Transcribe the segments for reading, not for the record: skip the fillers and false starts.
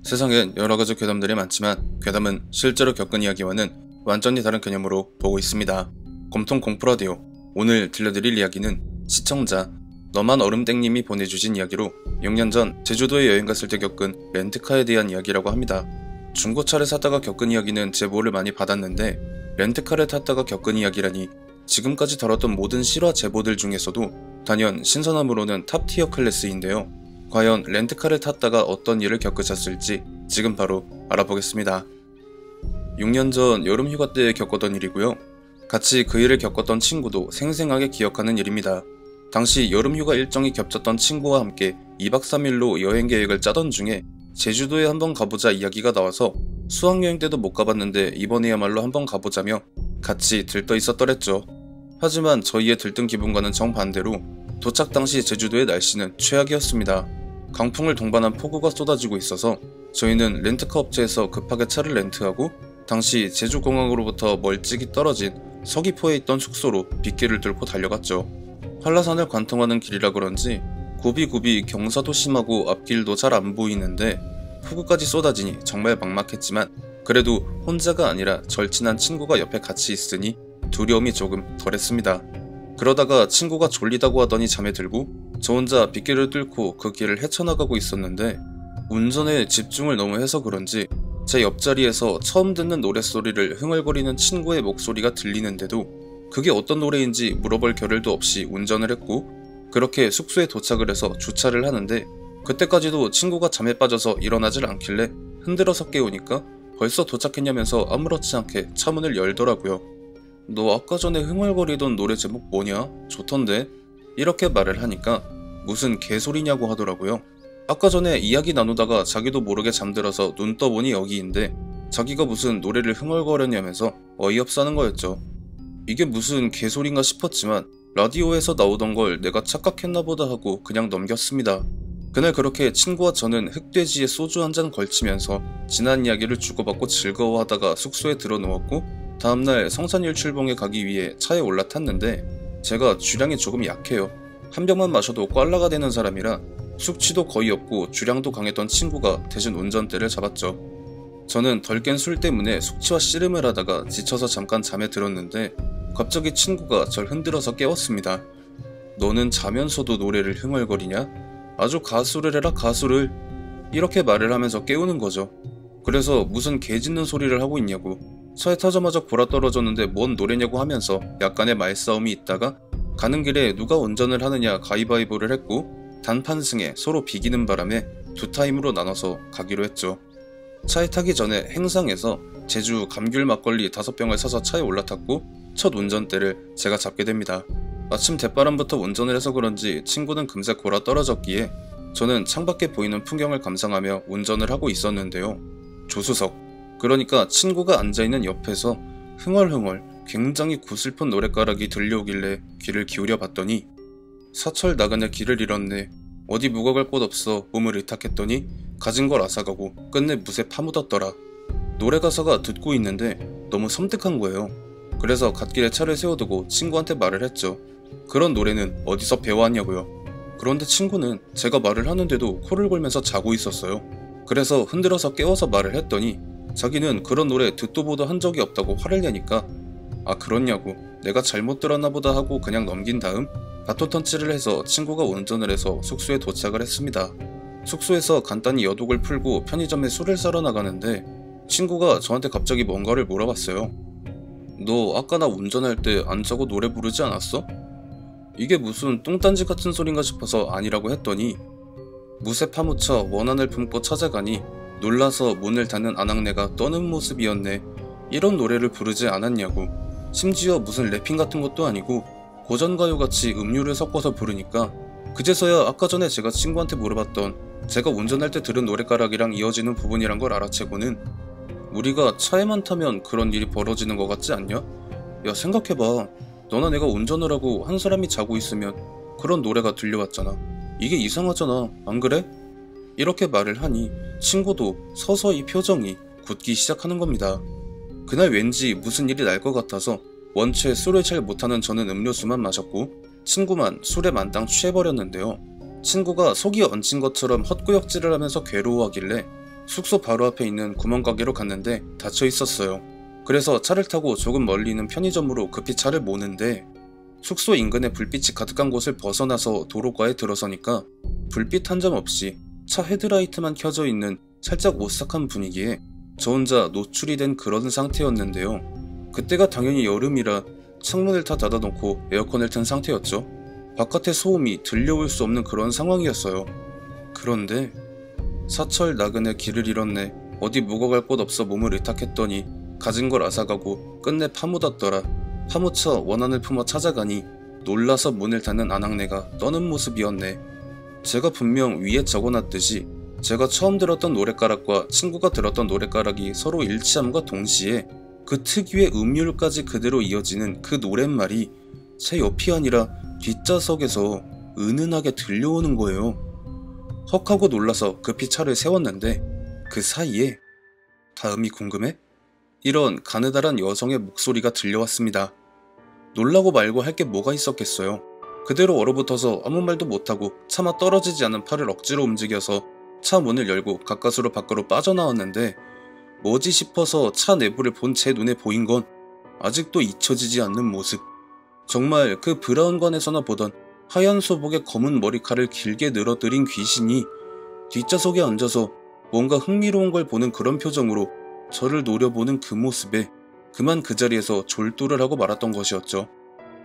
세상엔 여러가지 괴담들이 많지만 괴담은 실제로 겪은 이야기와는 완전히 다른 개념으로 보고 있습니다. 곰통 공포라디오, 오늘 들려드릴 이야기는 시청자 너만 얼음땡님이 보내주신 이야기로 6년 전 제주도에 여행 갔을 때 겪은 렌트카에 대한 이야기라고 합니다. 중고차를 샀다가 겪은 이야기는 제보를 많이 받았는데 렌트카를 탔다가 겪은 이야기라니 지금까지 다뤘던 모든 실화 제보들 중에서도 단연 신선함으로는 탑티어 클래스인데요. 과연 렌트카를 탔다가 어떤 일을 겪으셨을지 지금 바로 알아보겠습니다. 6년 전 여름휴가 때 겪었던 일이고요. 같이 그 일을 겪었던 친구도 생생하게 기억하는 일입니다. 당시 여름휴가 일정이 겹쳤던 친구와 함께 2박 3일로 여행 계획을 짜던 중에 제주도에 한번 가보자 이야기가 나와서 수학여행 때도 못 가봤는데 이번에야말로 한번 가보자며 같이 들떠 있었더랬죠. 하지만 저희의 들뜬 기분과는 정반대로 도착 당시 제주도의 날씨는 최악이었습니다. 강풍을 동반한 폭우가 쏟아지고 있어서 저희는 렌트카 업체에서 급하게 차를 렌트하고 당시 제주공항으로부터 멀찍이 떨어진 서귀포에 있던 숙소로 빗길을 뚫고 달려갔죠. 한라산을 관통하는 길이라 그런지 굽이굽이 경사도 심하고 앞길도 잘 안 보이는데 폭우까지 쏟아지니 정말 막막했지만 그래도 혼자가 아니라 절친한 친구가 옆에 같이 있으니 두려움이 조금 덜했습니다. 그러다가 친구가 졸리다고 하더니 잠에 들고 저 혼자 빗길을 뚫고 그 길을 헤쳐나가고 있었는데 운전에 집중을 너무 해서 그런지 제 옆자리에서 처음 듣는 노랫소리를 흥얼거리는 친구의 목소리가 들리는데도 그게 어떤 노래인지 물어볼 겨를도 없이 운전을 했고 그렇게 숙소에 도착을 해서 주차를 하는데 그때까지도 친구가 잠에 빠져서 일어나질 않길래 흔들어서 깨우니까 벌써 도착했냐면서 아무렇지 않게 차문을 열더라고요. 너 아까 전에 흥얼거리던 노래 제목 뭐냐? 좋던데? 이렇게 말을 하니까 무슨 개소리냐고 하더라고요. 아까 전에 이야기 나누다가 자기도 모르게 잠들어서 눈 떠보니 여기인데 자기가 무슨 노래를 흥얼거렸냐면서 어이없어 하는 거였죠. 이게 무슨 개소리인가 싶었지만 라디오에서 나오던 걸 내가 착각했나보다 하고 그냥 넘겼습니다. 그날 그렇게 친구와 저는 흑돼지에 소주 한잔 걸치면서 지난 이야기를 주고받고 즐거워하다가 숙소에 들어누웠고 다음날 성산일 출봉에 가기 위해 차에 올라탔는데 제가 주량이 조금 약해요. 한 병만 마셔도 꽐라가 되는 사람이라 숙취도 거의 없고 주량도 강했던 친구가 대신 운전대를 잡았죠. 저는 덜 깬 술 때문에 숙취와 씨름을 하다가 지쳐서 잠깐 잠에 들었는데 갑자기 친구가 절 흔들어서 깨웠습니다. 너는 자면서도 노래를 흥얼거리냐? 아주 가수를 해라 가수를. 이렇게 말을 하면서 깨우는 거죠. 그래서 무슨 개 짖는 소리를 하고 있냐고 차에 타자마자 골아떨어졌는데 뭔 노래냐고 하면서 약간의 말싸움이 있다가 가는 길에 누가 운전을 하느냐 가위바위보를 했고 단판승에 서로 비기는 바람에 두 타임으로 나눠서 가기로 했죠. 차에 타기 전에 행상에서 제주 감귤 막걸리 5병을 사서 차에 올라탔고 첫 운전대를 제가 잡게 됩니다. 아침 대바람부터 운전을 해서 그런지 친구는 금세 골아 떨어졌기에 저는 창밖에 보이는 풍경을 감상하며 운전을 하고 있었는데요. 조수석, 그러니까 친구가 앉아있는 옆에서 흥얼흥얼 굉장히 구슬픈 노랫가락이 들려오길래 귀를 기울여 봤더니 사철 나그네 길을 잃었네. 어디 묵어갈 곳 없어 몸을 의탁했더니 가진 걸 앗아가고 끝내 무쇠 파묻었더라. 노래 가사가 듣고 있는데 너무 섬뜩한 거예요. 그래서 갓길에 차를 세워두고 친구한테 말을 했죠. 그런 노래는 어디서 배워왔냐고요. 그런데 친구는 제가 말을 하는데도 코를 골면서 자고 있었어요. 그래서 흔들어서 깨워서 말을 했더니 자기는 그런 노래 듣도 보도 한 적이 없다고 화를 내니까 아 그렇냐고 내가 잘못 들었나 보다 하고 그냥 넘긴 다음 바톤턴치를 해서 친구가 운전을 해서 숙소에 도착을 했습니다. 숙소에서 간단히 여독을 풀고 편의점에 술을 사러 나가는데 친구가 저한테 갑자기 뭔가를 물어봤어요. 너 아까 나 운전할 때 안 자고 노래 부르지 않았어? 이게 무슨 뚱딴지 같은 소린가 싶어서 아니라고 했더니 무쇠 파묻혀 원한을 품고 찾아가니 놀라서 문을 닫는 아낙네가 떠는 모습이었네. 이런 노래를 부르지 않았냐고. 심지어 무슨 래핑 같은 것도 아니고 고전가요같이 음료를 섞어서 부르니까 그제서야 아까 전에 제가 친구한테 물어봤던 제가 운전할 때 들은 노랫가락이랑 이어지는 부분이란 걸 알아채고는 우리가 차에만 타면 그런 일이 벌어지는 것 같지 않냐? 야 생각해봐. 너나 내가 운전을 하고 한 사람이 자고 있으면 그런 노래가 들려왔잖아. 이게 이상하잖아. 안 그래? 이렇게 말을 하니 친구도 서서히 표정이 굳기 시작하는 겁니다. 그날 왠지 무슨 일이 날 것 같아서 원체 술을 잘 못하는 저는 음료수만 마셨고 친구만 술에 만땅 취해버렸는데요. 친구가 속이 얹힌 것처럼 헛구역질을 하면서 괴로워하길래 숙소 바로 앞에 있는 구멍가게로 갔는데 닫혀 있었어요. 그래서 차를 타고 조금 멀리 있는 편의점으로 급히 차를 모는데 숙소 인근에 불빛이 가득한 곳을 벗어나서 도로가에 들어서니까 불빛 한 점 없이 차 헤드라이트만 켜져 있는 살짝 오싹한 분위기에 저 혼자 노출이 된 그런 상태였는데요. 그때가 당연히 여름이라 창문을 다 닫아놓고 에어컨을 튼 상태였죠. 바깥의 소음이 들려올 수 없는 그런 상황이었어요. 그런데 사철 나그네 길을 잃었네. 어디 묵어갈 곳 없어 몸을 의탁했더니 가진 걸 앗아가고 끝내 파묻었더라. 파묻혀 원한을 품어 찾아가니 놀라서 문을 닫는 아낙네가 떠는 모습이었네. 제가 분명 위에 적어놨듯이 제가 처음 들었던 노랫가락과 친구가 들었던 노랫가락이 서로 일치함과 동시에 그 특유의 음율까지 그대로 이어지는 그 노랫말이 제 옆이 아니라 뒷좌석에서 은은하게 들려오는 거예요. 헉하고 놀라서 급히 차를 세웠는데 그 사이에 다음이 궁금해? 이런 가느다란 여성의 목소리가 들려왔습니다. 놀라고 말고 할 게 뭐가 있었겠어요. 그대로 얼어붙어서 아무 말도 못하고 차마 떨어지지 않은 팔을 억지로 움직여서 차 문을 열고 가까스로 밖으로 빠져나왔는데 뭐지 싶어서 차 내부를 본 제 눈에 보인 건 아직도 잊혀지지 않는 모습. 정말 그 브라운관에서나 보던 하얀 소복의 검은 머리칼을 길게 늘어뜨린 귀신이 뒷좌석에 앉아서 뭔가 흥미로운 걸 보는 그런 표정으로 저를 노려보는 그 모습에 그만 그 자리에서 졸도를 하고 말았던 것이었죠.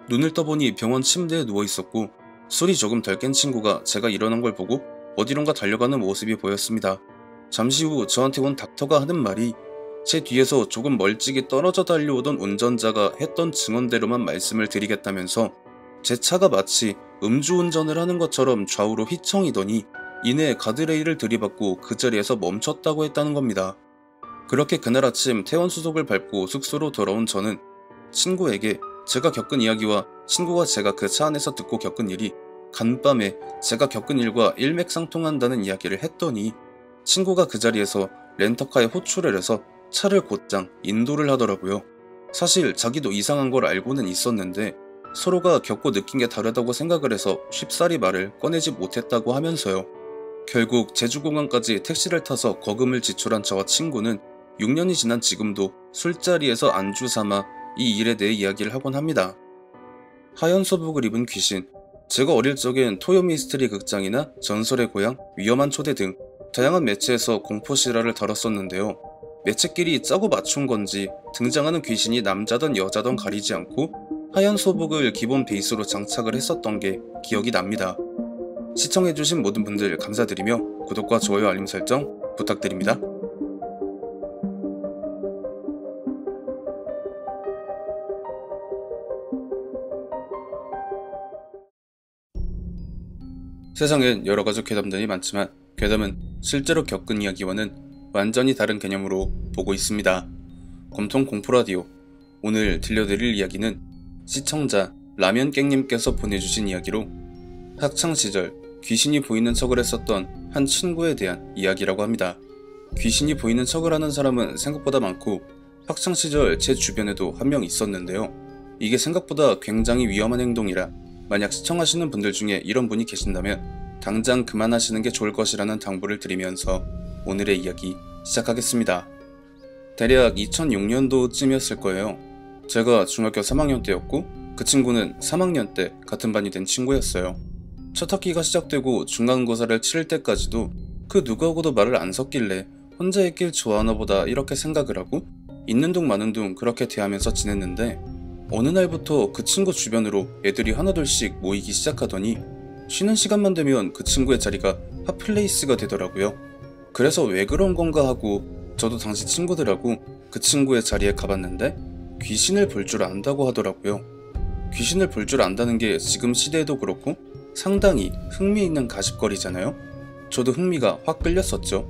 눈을 떠보니 병원 침대에 누워있었고 술이 조금 덜 깬 친구가 제가 일어난 걸 보고 어디론가 달려가는 모습이 보였습니다. 잠시 후 저한테 온 닥터가 하는 말이 제 뒤에서 조금 멀찍이 떨어져 달려오던 운전자가 했던 증언대로만 말씀을 드리겠다면서 제 차가 마치 음주운전을 하는 것처럼 좌우로 휘청이더니 이내 가드레일을 들이받고 그 자리에서 멈췄다고 했다는 겁니다. 그렇게 그날 아침 퇴원수속을 밟고 숙소로 돌아온 저는 친구에게 제가 겪은 이야기와 친구가 제가 그 차 안에서 듣고 겪은 일이 간밤에 제가 겪은 일과 일맥상통한다는 이야기를 했더니 친구가 그 자리에서 렌터카에 호출을 해서 차를 곧장 인도를 하더라고요. 사실 자기도 이상한 걸 알고는 있었는데 서로가 겪고 느낀 게 다르다고 생각을 해서 쉽사리 말을 꺼내지 못했다고 하면서요. 결국 제주공항까지 택시를 타서 거금을 지출한 저와 친구는 6년이 지난 지금도 술자리에서 안주 삼아 이 일에 대해 이야기를 하곤 합니다. 하얀 소복을 입은 귀신. 제가 어릴 적엔 토요미스테리 극장이나 전설의 고향, 위험한 초대 등 다양한 매체에서 공포 실화를 다뤘었는데요. 매체끼리 짜고 맞춘 건지 등장하는 귀신이 남자든 여자든 가리지 않고 하얀 소복을 기본 베이스로 장착을 했었던 게 기억이 납니다. 시청해주신 모든 분들 감사드리며 구독과 좋아요 알림 설정 부탁드립니다. 세상엔 여러가지 괴담들이 많지만 괴담은 실제로 겪은 이야기와는 완전히 다른 개념으로 보고 있습니다. 검통 공포라디오. 오늘 들려드릴 이야기는 시청자 라면깽님께서 보내주신 이야기로 학창시절 귀신이 보이는 척을 했었던 한 친구에 대한 이야기라고 합니다. 귀신이 보이는 척을 하는 사람은 생각보다 많고 학창시절 제 주변에도 한 명 있었는데요. 이게 생각보다 굉장히 위험한 행동이라 만약 시청하시는 분들 중에 이런 분이 계신다면 당장 그만하시는 게 좋을 것이라는 당부를 드리면서 오늘의 이야기 시작하겠습니다. 대략 2006년도쯤이었을 거예요. 제가 중학교 3학년 때였고 그 친구는 3학년 때 같은 반이 된 친구였어요. 첫 학기가 시작되고 중간고사를 치를 때까지도 그 누구하고도 말을 안 섞길래 혼자 있길 좋아하나 보다 이렇게 생각을 하고 있는 둥 마는 둥 그렇게 대하면서 지냈는데 어느 날부터 그 친구 주변으로 애들이 하나둘씩 모이기 시작하더니 쉬는 시간만 되면 그 친구의 자리가 핫플레이스가 되더라고요. 그래서 왜 그런 건가 하고 저도 당시 친구들하고 그 친구의 자리에 가봤는데 귀신을 볼 줄 안다고 하더라고요. 귀신을 볼 줄 안다는 게 지금 시대에도 그렇고 상당히 흥미있는 가십거리잖아요. 저도 흥미가 확 끌렸었죠.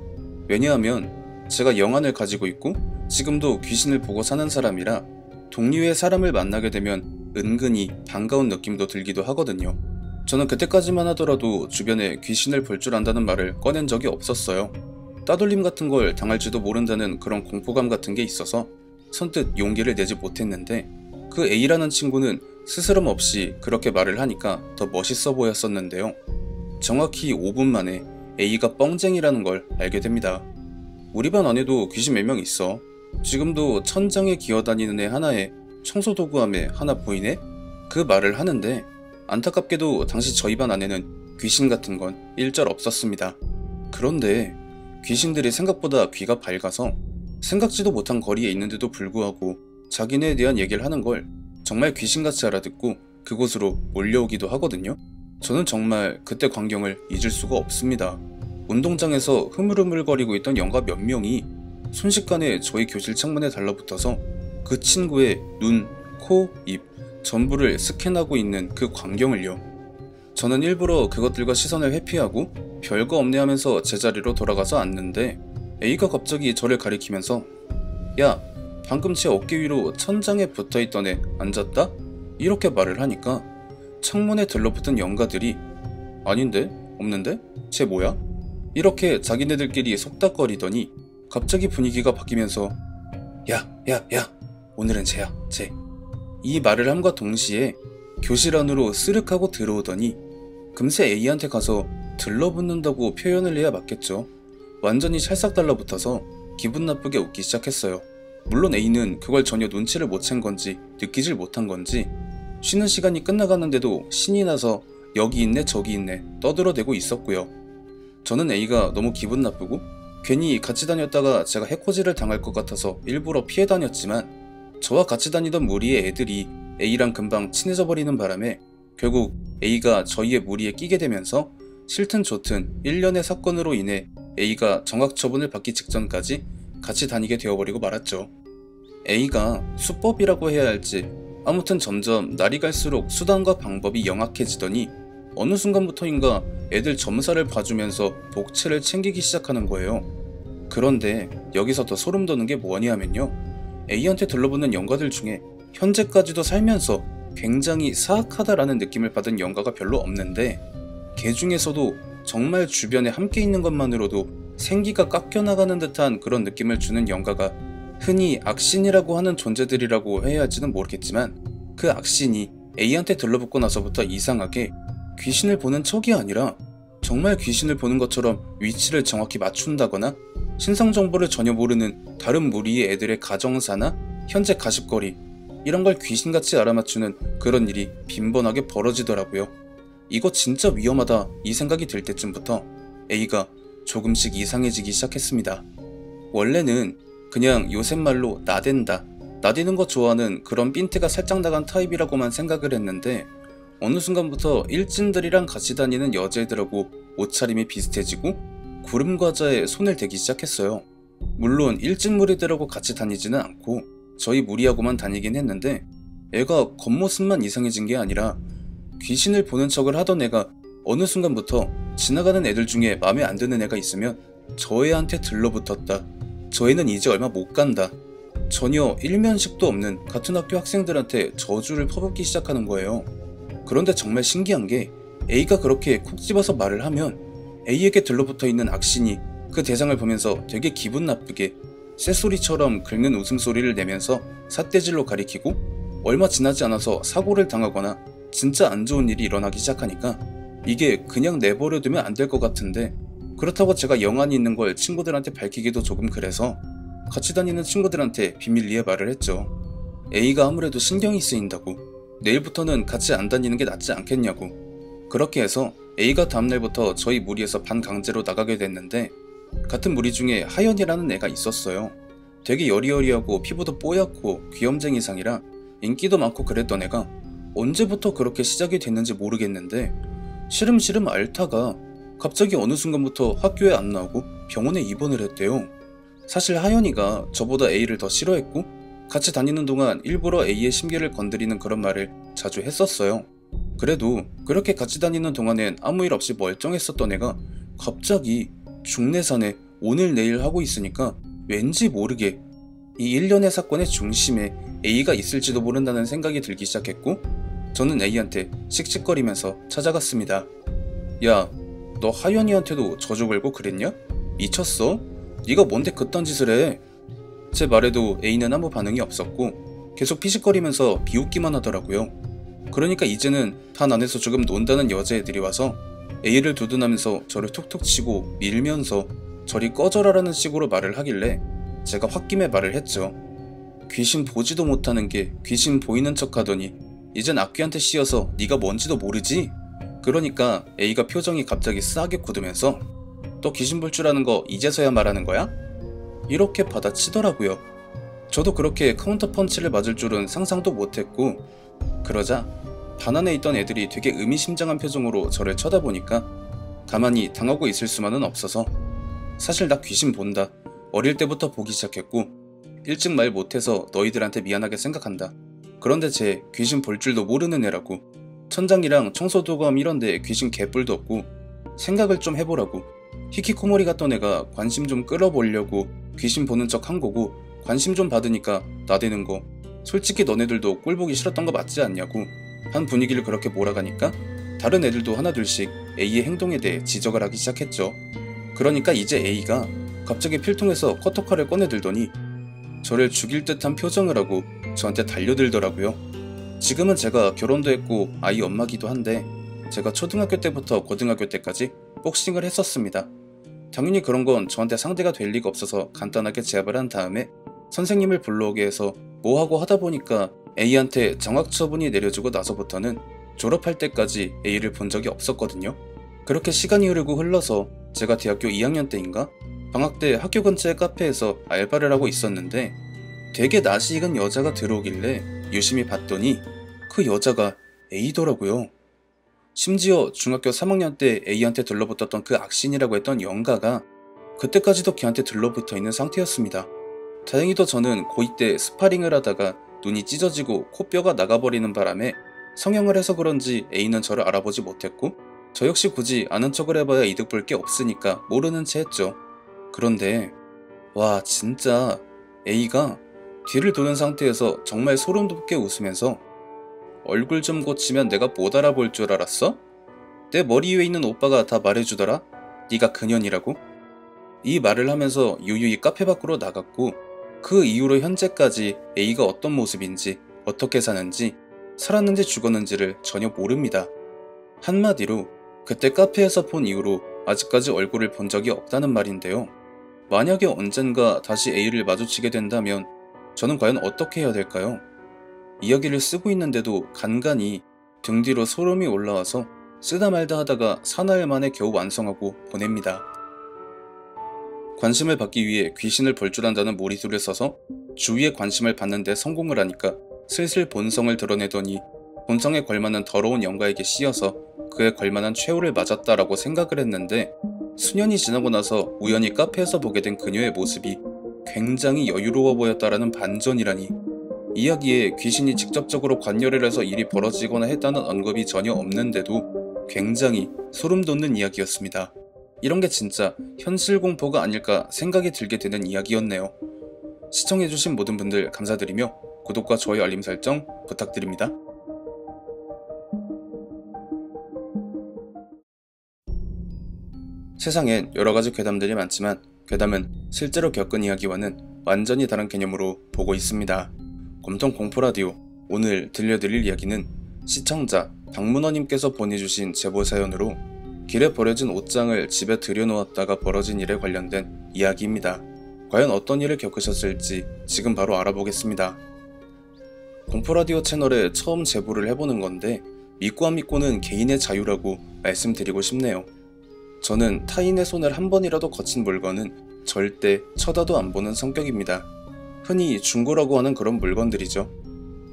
왜냐하면 제가 영안을 가지고 있고 지금도 귀신을 보고 사는 사람이라 동료의 사람을 만나게 되면 은근히 반가운 느낌도 들기도 하거든요. 저는 그때까지만 하더라도 주변에 귀신을 볼 줄 안다는 말을 꺼낸 적이 없었어요. 따돌림 같은 걸 당할지도 모른다는 그런 공포감 같은 게 있어서 선뜻 용기를 내지 못했는데 그 A라는 친구는 스스럼 없이 그렇게 말을 하니까 더 멋있어 보였었는데요. 정확히 5분 만에 A가 뻥쟁이라는 걸 알게 됩니다. 우리 반 안에도 귀신 몇 명 있어. 지금도 천장에 기어다니는 애 하나에 청소도구함에 하나 보이네? 그 말을 하는데 안타깝게도 당시 저희 반 안에는 귀신 같은 건 일절 없었습니다. 그런데 귀신들이 생각보다 귀가 밝아서 생각지도 못한 거리에 있는데도 불구하고 자기네에 대한 얘기를 하는 걸 정말 귀신같이 알아듣고 그곳으로 몰려오기도 하거든요. 저는 정말 그때 광경을 잊을 수가 없습니다. 운동장에서 흐물흐물거리고 있던 영가 몇 명이 순식간에 저희 교실 창문에 달라붙어서 그 친구의 눈, 코, 입 전부를 스캔하고 있는 그 광경을요. 저는 일부러 그것들과 시선을 회피하고 별거 없네 하면서 제자리로 돌아가서 앉는데 A가 갑자기 저를 가리키면서 야, 방금 제 어깨 위로 천장에 붙어있던 애 앉았다? 이렇게 말을 하니까 창문에 들러붙은 영가들이 아닌데? 없는데? 쟤 뭐야? 이렇게 자기네들끼리 속닥거리더니 갑자기 분위기가 바뀌면서 야, 오늘은 쟤야, 쟤. 이 말을 함과 동시에 교실 안으로 스륵하고 들어오더니 금세 A한테 가서 들러붙는다고 표현을 해야 맞겠죠. 완전히 찰싹 달라붙어서 기분 나쁘게 웃기 시작했어요. 물론 A는 그걸 전혀 눈치를 못 챈 건지 느끼질 못한 건지 쉬는 시간이 끝나가는데도 신이 나서 여기 있네 저기 있네 떠들어대고 있었고요. 저는 A가 너무 기분 나쁘고 괜히 같이 다녔다가 제가 해코지를 당할 것 같아서 일부러 피해 다녔지만 저와 같이 다니던 무리의 애들이 A랑 금방 친해져 버리는 바람에 결국 A가 저희의 무리에 끼게 되면서 싫든 좋든 일련의 사건으로 인해 A가 정학 처분을 받기 직전까지 같이 다니게 되어버리고 말았죠. A가 수법이라고 해야 할지 아무튼 점점 날이 갈수록 수단과 방법이 영악해지더니 어느 순간부터인가 애들 점사를 봐주면서 복채를 챙기기 시작하는 거예요. 그런데 여기서 더 소름 돋는 게 뭐냐면요. A한테 들러붙는 영가들 중에 현재까지도 살면서 굉장히 사악하다라는 느낌을 받은 영가가 별로 없는데 걔 중에서도 정말 주변에 함께 있는 것만으로도 생기가 깎여나가는 듯한 그런 느낌을 주는 영가가 흔히 악신이라고 하는 존재들이라고 해야 할지는 모르겠지만 그 악신이 A한테 들러붙고 나서부터 이상하게 귀신을 보는 척이 아니라 정말 귀신을 보는 것처럼 위치를 정확히 맞춘다거나 신상 정보를 전혀 모르는 다른 무리의 애들의 가정사나 현재 가십거리 이런 걸 귀신같이 알아맞추는 그런 일이 빈번하게 벌어지더라고요. 이거 진짜 위험하다 이 생각이 들 때쯤부터 A가 조금씩 이상해지기 시작했습니다. 원래는 그냥 요새 말로 나댄다, 나대는 거 좋아하는 그런 삔트가 살짝 나간 타입이라고만 생각을 했는데 어느 순간부터 일진들이랑 같이 다니는 여자애들하고 옷차림이 비슷해지고 구름과자에 손을 대기 시작했어요. 물론 일진 무리들하고 같이 다니지는 않고 저희 무리하고만 다니긴 했는데 애가 겉모습만 이상해진 게 아니라 귀신을 보는 척을 하던 애가 어느 순간부터 지나가는 애들 중에 마음에 안 드는 애가 있으면 저 애한테 들러붙었다. 저 애는 이제 얼마 못 간다. 전혀 일면식도 없는 같은 학교 학생들한테 저주를 퍼붓기 시작하는 거예요. 그런데 정말 신기한 게 A가 그렇게 콕 집어서 말을 하면 A에게 들러붙어 있는 악신이 그 대상을 보면서 되게 기분 나쁘게 쇳소리처럼 긁는 웃음소리를 내면서 삿대질로 가리키고 얼마 지나지 않아서 사고를 당하거나 진짜 안 좋은 일이 일어나기 시작하니까 이게 그냥 내버려두면 안 될 것 같은데 그렇다고 제가 영안이 있는 걸 친구들한테 밝히기도 조금 그래서 같이 다니는 친구들한테 비밀리에 말을 했죠. A가 아무래도 신경이 쓰인다고 내일부터는 같이 안 다니는 게 낫지 않겠냐고. 그렇게 해서 A가 다음날부터 저희 무리에서 반강제로 나가게 됐는데 같은 무리 중에 하연이라는 애가 있었어요. 되게 여리여리하고 피부도 뽀얗고 귀염쟁이상이라 인기도 많고 그랬던 애가 언제부터 그렇게 시작이 됐는지 모르겠는데 시름시름 앓다가 갑자기 어느 순간부터 학교에 안 나오고 병원에 입원을 했대요. 사실 하연이가 저보다 A를 더 싫어했고 같이 다니는 동안 일부러 A의 심기를 건드리는 그런 말을 자주 했었어요. 그래도 그렇게 같이 다니는 동안엔 아무 일 없이 멀쩡했었던 애가 갑자기 중내산에 오늘 내일 하고 있으니까 왠지 모르게 이 일련의 사건의 중심에 A가 있을지도 모른다는 생각이 들기 시작했고 저는 A한테 씩씩거리면서 찾아갔습니다. 야, 너 하연이한테도 저주 걸고 그랬냐? 미쳤어? 네가 뭔데 그딴 짓을 해? 제 말에도 A는 아무 반응이 없었고 계속 피식거리면서 비웃기만 하더라고요. 그러니까 이제는 반 안에서 조금 논다는 여자애들이 와서 A를 두둔하면서 저를 툭툭 치고 밀면서 저리 꺼져라라는 식으로 말을 하길래 제가 홧김에 말을 했죠. 귀신 보지도 못하는 게 귀신 보이는 척 하더니 이젠 악귀한테 씌여서 네가 뭔지도 모르지? 그러니까 A가 표정이 갑자기 싸하게 굳으면서 너 귀신 볼 줄 아는 거 이제서야 말하는 거야? 이렇게 받아치더라고요. 저도 그렇게 카운터 펀치를 맞을 줄은 상상도 못했고, 그러자 반 안에 있던 애들이 되게 의미심장한 표정으로 저를 쳐다보니까 가만히 당하고 있을 수만은 없어서 사실 나 귀신 본다. 어릴 때부터 보기 시작했고 일찍 말 못해서 너희들한테 미안하게 생각한다. 그런데 쟤 귀신 볼 줄도 모르는 애라고. 천장이랑 청소도감 이런데 귀신 개뿔도 없고 생각을 좀 해보라고. 히키코모리 같던 애가 관심 좀 끌어보려고 귀신 보는 척 한 거고 관심 좀 받으니까 나대는 거. 솔직히 너네들도 꼴 보기 싫었던 거 맞지 않냐고 한 분위기를 그렇게 몰아가니까 다른 애들도 하나둘씩 A의 행동에 대해 지적을 하기 시작했죠. 그러니까 이제 A가 갑자기 필통에서 커터칼을 꺼내들더니 저를 죽일 듯한 표정을 하고 저한테 달려들더라고요. 지금은 제가 결혼도 했고 아이 엄마기도 한데 제가 초등학교 때부터 고등학교 때까지 복싱을 했었습니다. 당연히 그런 건 저한테 상대가 될 리가 없어서 간단하게 제압을 한 다음에 선생님을 불러오게 해서 뭐하고 하다 보니까 A한테 정학처분이 내려지고 나서부터는 졸업할 때까지 A를 본 적이 없었거든요. 그렇게 시간이 흐르고 흘러서 제가 대학교 2학년 때인가 방학 때 학교 근처의 카페에서 알바를 하고 있었는데 되게 낯이 익은 여자가 들어오길래 유심히 봤더니 그 여자가 A더라고요. 심지어 중학교 3학년 때 A한테 들러붙었던 그 악신이라고 했던 영가가 그때까지도 걔한테 들러붙어 있는 상태였습니다. 다행히도 저는 고2 때 스파링을 하다가 눈이 찢어지고 코뼈가 나가버리는 바람에 성형을 해서 그런지 A는 저를 알아보지 못했고 저 역시 굳이 아는 척을 해봐야 이득 볼 게 없으니까 모르는 채 했죠. 그런데 와 진짜 A가 뒤를 도는 상태에서 정말 소름 돋게 웃으면서 얼굴 좀 고치면 내가 못 알아볼 줄 알았어? 내 머리 위에 있는 오빠가 다 말해주더라? 네가 그년이라고? 이 말을 하면서 유유히 카페 밖으로 나갔고 그 이후로 현재까지 A가 어떤 모습인지 어떻게 사는지 살았는지 죽었는지를 전혀 모릅니다. 한마디로 그때 카페에서 본 이후로 아직까지 얼굴을 본 적이 없다는 말인데요. 만약에 언젠가 다시 A를 마주치게 된다면 저는 과연 어떻게 해야 될까요? 이야기를 쓰고 있는데도 간간히 등 뒤로 소름이 올라와서 쓰다 말다 하다가 사나흘 만에 겨우 완성하고 보냅니다. 관심을 받기 위해 귀신을 볼 줄 안다는 무리수를 써서 주위의 관심을 받는 데 성공을 하니까 슬슬 본성을 드러내더니 본성에 걸맞는 더러운 영가에게 씌여서 그에 걸만한 최후를 맞았다라고 생각을 했는데 수년이 지나고 나서 우연히 카페에서 보게 된 그녀의 모습이 굉장히 여유로워 보였다라는 반전이라니. 이야기에 귀신이 직접적으로 관여를 해서 일이 벌어지거나 했다는 언급이 전혀 없는데도 굉장히 소름 돋는 이야기였습니다. 이런 게 진짜 현실 공포가 아닐까 생각이 들게 되는 이야기였네요. 시청해주신 모든 분들 감사드리며 구독과 좋아요 알림 설정 부탁드립니다. 세상엔 여러가지 괴담들이 많지만 괴담은 실제로 겪은 이야기와는 완전히 다른 개념으로 보고 있습니다. 곰통 공포라디오 오늘 들려드릴 이야기는 시청자 박문호님께서 보내주신 제보사연으로 길에 버려진 옷장을 집에 들여놓았다가 벌어진 일에 관련된 이야기입니다. 과연 어떤 일을 겪으셨을지 지금 바로 알아보겠습니다. 공포라디오 채널에 처음 제보를 해보는 건데 믿고 안 믿고는 개인의 자유라고 말씀드리고 싶네요. 저는 타인의 손을 한 번이라도 거친 물건은 절대 쳐다도 안 보는 성격입니다. 흔히 중고라고 하는 그런 물건들이죠.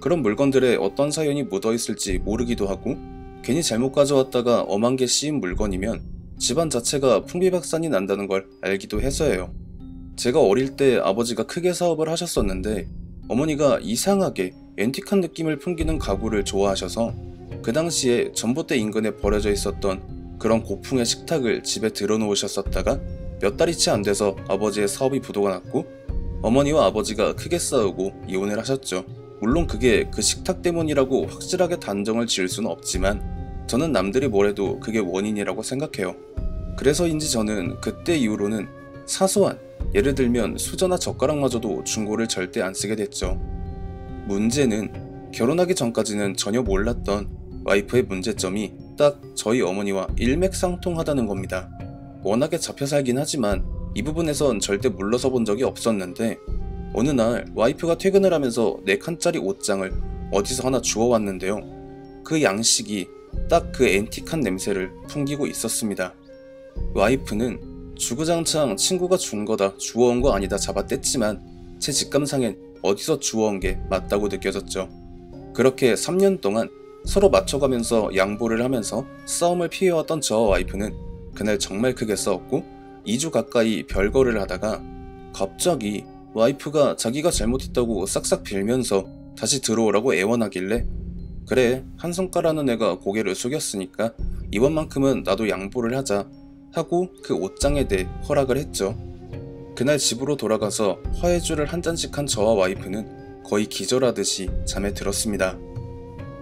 그런 물건들에 어떤 사연이 묻어있을지 모르기도 하고 괜히 잘못 가져왔다가 엄한 게 씌인 물건이면 집안 자체가 풍비박산이 난다는 걸 알기도 해서예요. 제가 어릴 때 아버지가 크게 사업을 하셨었는데 어머니가 이상하게 앤틱한 느낌을 풍기는 가구를 좋아하셔서 그 당시에 전봇대 인근에 버려져 있었던 그런 고풍의 식탁을 집에 들어놓으셨었다가 몇 달이 채 안 돼서 아버지의 사업이 부도가 났고 어머니와 아버지가 크게 싸우고 이혼을 하셨죠. 물론 그게 그 식탁 때문이라고 확실하게 단정을 지을 수는 없지만 저는 남들이 뭐래도 그게 원인이라고 생각해요. 그래서인지 저는 그때 이후로는 사소한 예를 들면 수저나 젓가락마저도 중고를 절대 안 쓰게 됐죠. 문제는 결혼하기 전까지는 전혀 몰랐던 와이프의 문제점이 딱 저희 어머니와 일맥상통하다는 겁니다. 워낙에 잡혀 살긴 하지만 이 부분에선 절대 물러서 본 적이 없었는데 어느 날 와이프가 퇴근을 하면서 4칸짜리 옷장을 어디서 하나 주워왔는데요. 그 양식이 딱 그 앤틱한 냄새를 풍기고 있었습니다. 와이프는 주구장창 친구가 준 거다, 주워온 거 아니다 잡아댔지만 제 직감상엔 어디서 주워온 게 맞다고 느껴졌죠. 그렇게 3년 동안 서로 맞춰가면서 양보를 하면서 싸움을 피해왔던 저와 와이프는 그날 정말 크게 싸웠고 2주 가까이 별거를 하다가 갑자기 와이프가 자기가 잘못했다고 싹싹 빌면서 다시 들어오라고 애원하길래 그래, 한 성과라는 애가 고개를 숙였으니까 이번만큼은 나도 양보를 하자 하고 그 옷장에 대해 허락을 했죠. 그날 집으로 돌아가서 화해주를 한 잔씩 한 저와 와이프는 거의 기절하듯이 잠에 들었습니다.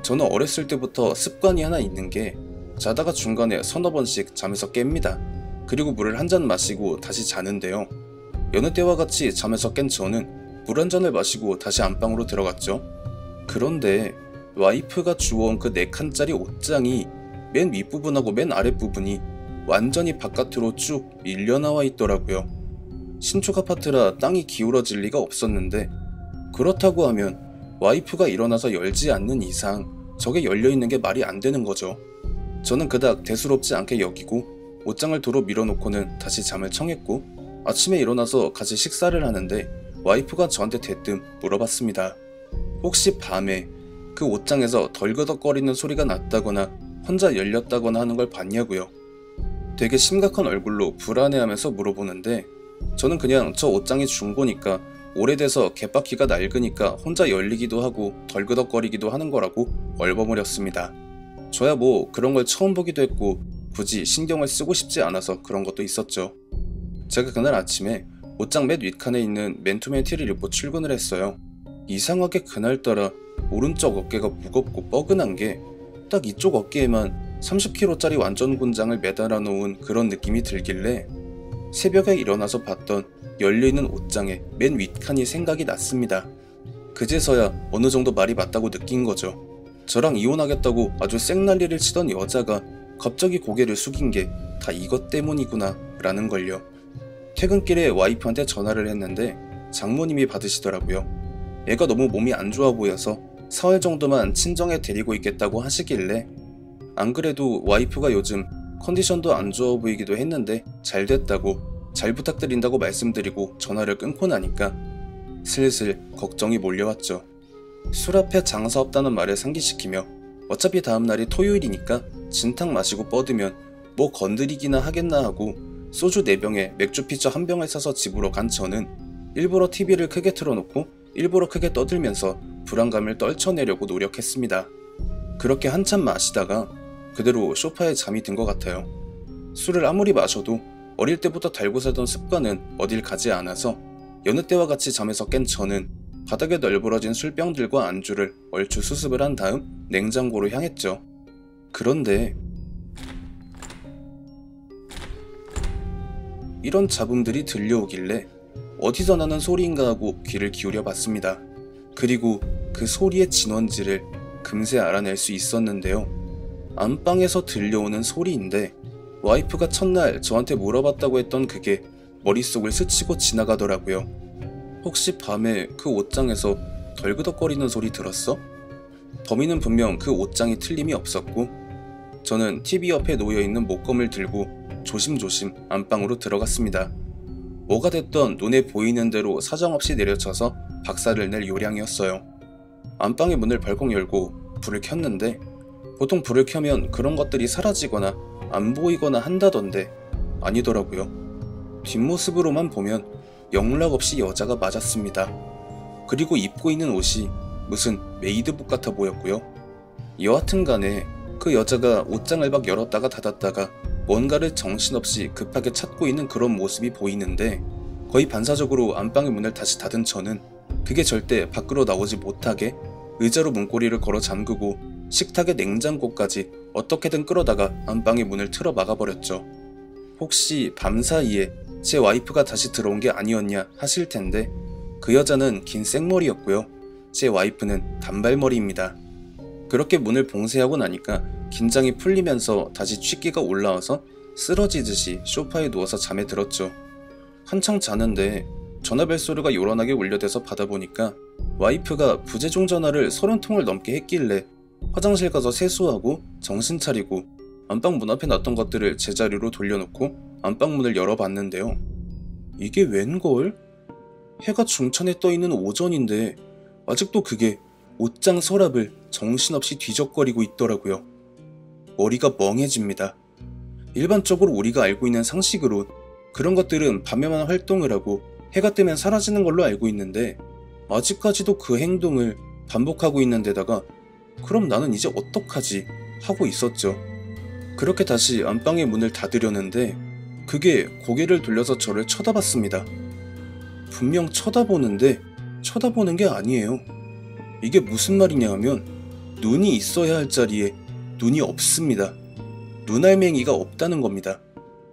저는 어렸을 때부터 습관이 하나 있는 게 자다가 중간에 서너 번씩 잠에서 깹니다. 그리고 물을 한 잔 마시고 다시 자는데요. 여느 때와 같이 잠에서 깬 저는 물 한 잔을 마시고 다시 안방으로 들어갔죠. 그런데 와이프가 주워온 그 4칸짜리 옷장이 맨 윗부분하고 맨 아랫부분이 완전히 바깥으로 쭉 밀려나와 있더라고요. 신축 아파트라 땅이 기울어질 리가 없었는데 그렇다고 하면 와이프가 일어나서 열지 않는 이상 저게 열려있는 게 말이 안 되는 거죠. 저는 그닥 대수롭지 않게 여기고 옷장을 도로 밀어놓고는 다시 잠을 청했고 아침에 일어나서 같이 식사를 하는데 와이프가 저한테 대뜸 물어봤습니다. 혹시 밤에 그 옷장에서 덜그덕거리는 소리가 났다거나 혼자 열렸다거나 하는 걸 봤냐고요. 되게 심각한 얼굴로 불안해하면서 물어보는데 저는 그냥 저 옷장이 중고니까 오래돼서 갯바퀴가 낡으니까 혼자 열리기도 하고 덜그덕거리기도 하는 거라고 얼버무렸습니다. 저야 뭐 그런 걸 처음 보기도 했고 굳이 신경을 쓰고 싶지 않아서 그런 것도 있었죠. 제가 그날 아침에 옷장 맨 윗칸에 있는 맨투맨 티를 입고 출근을 했어요. 이상하게 그날따라 오른쪽 어깨가 무겁고 뻐근한 게 딱 이쪽 어깨에만 30kg짜리 완전 군장을 매달아 놓은 그런 느낌이 들길래 새벽에 일어나서 봤던 열려있는 옷장의 맨 윗칸이 생각이 났습니다. 그제서야 어느 정도 말이 맞다고 느낀 거죠. 저랑 이혼하겠다고 아주 쌩난리를 치던 여자가 갑자기 고개를 숙인 게 다 이것 때문이구나 라는 걸요. 퇴근길에 와이프한테 전화를 했는데 장모님이 받으시더라고요. 애가 너무 몸이 안 좋아 보여서 사흘 정도만 친정에 데리고 있겠다고 하시길래 안 그래도 와이프가 요즘 컨디션도 안 좋아 보이기도 했는데 잘 됐다고 잘 부탁드린다고 말씀드리고 전화를 끊고 나니까 슬슬 걱정이 몰려왔죠. 술 앞에 장사 없다는 말을 상기시키며 어차피 다음날이 토요일이니까 진탕 마시고 뻗으면 뭐 건드리기나 하겠나 하고 소주 4병에 맥주 피처 1병을 사서 집으로 간 저는 일부러 TV를 크게 틀어놓고 일부러 크게 떠들면서 불안감을 떨쳐내려고 노력했습니다. 그렇게 한참 마시다가 그대로 소파에 잠이 든 것 같아요. 술을 아무리 마셔도 어릴 때부터 달고 살던 습관은 어딜 가지 않아서 여느 때와 같이 잠에서 깬 저는 바닥에 널브러진 술병들과 안주를 얼추 수습을 한 다음 냉장고로 향했죠. 그런데 이런 잡음들이 들려오길래 어디서 나는 소리인가 하고 귀를 기울여 봤습니다. 그리고 그 소리의 진원지를 금세 알아낼 수 있었는데요. 안방에서 들려오는 소리인데 와이프가 첫날 저한테 물어봤다고 했던 그게 머릿속을 스치고 지나가더라고요. 혹시 밤에 그 옷장에서 덜그덕거리는 소리 들었어? 범인은 분명 그 옷장이 틀림이 없었고 저는 TV 옆에 놓여있는 목검을 들고 조심조심 안방으로 들어갔습니다. 뭐가 됐던 눈에 보이는 대로 사정없이 내려쳐서 박살을 낼 요량이었어요. 안방의 문을 벌컥 열고 불을 켰는데 보통 불을 켜면 그런 것들이 사라지거나 안 보이거나 한다던데 아니더라고요. 뒷모습으로만 보면 영락없이 여자가 맞았습니다. 그리고 입고 있는 옷이 무슨 메이드복 같아 보였고요. 여하튼간에 그 여자가 옷장을 막 열었다가 닫았다가 뭔가를 정신없이 급하게 찾고 있는 그런 모습이 보이는데 거의 반사적으로 안방의 문을 다시 닫은 저는 그게 절대 밖으로 나오지 못하게 의자로 문고리를 걸어 잠그고 식탁의 냉장고까지 어떻게든 끌어다가 안방의 문을 틀어 막아버렸죠. 혹시 밤사이에 제 와이프가 다시 들어온 게 아니었냐 하실 텐데 그 여자는 긴 생머리였고요. 제 와이프는 단발머리입니다. 그렇게 문을 봉쇄하고 나니까 긴장이 풀리면서 다시 취기가 올라와서 쓰러지듯이 소파에 누워서 잠에 들었죠. 한창 자는데 전화벨 소리가 요란하게 울려대서 받아보니까 와이프가 부재중 전화를 30통을 넘게 했길래 화장실 가서 세수하고 정신 차리고 안방 문 앞에 놨던 것들을 제자리로 돌려놓고 안방문을 열어봤는데요. 이게 웬걸? 해가 중천에 떠있는 오전인데 아직도 그게 옷장 서랍을 정신없이 뒤적거리고 있더라고요. 머리가 멍해집니다. 일반적으로 우리가 알고 있는 상식으로 그런 것들은 밤에만 활동을 하고 해가 뜨면 사라지는 걸로 알고 있는데 아직까지도 그 행동을 반복하고 있는 데다가 그럼 나는 이제 어떡하지 하고 있었죠. 그렇게 다시 안방의 문을 닫으려는데 그게 고개를 돌려서 저를 쳐다봤습니다. 분명 쳐다보는데 쳐다보는 게 아니에요. 이게 무슨 말이냐 하면 눈이 있어야 할 자리에 눈이 없습니다. 눈알맹이가 없다는 겁니다.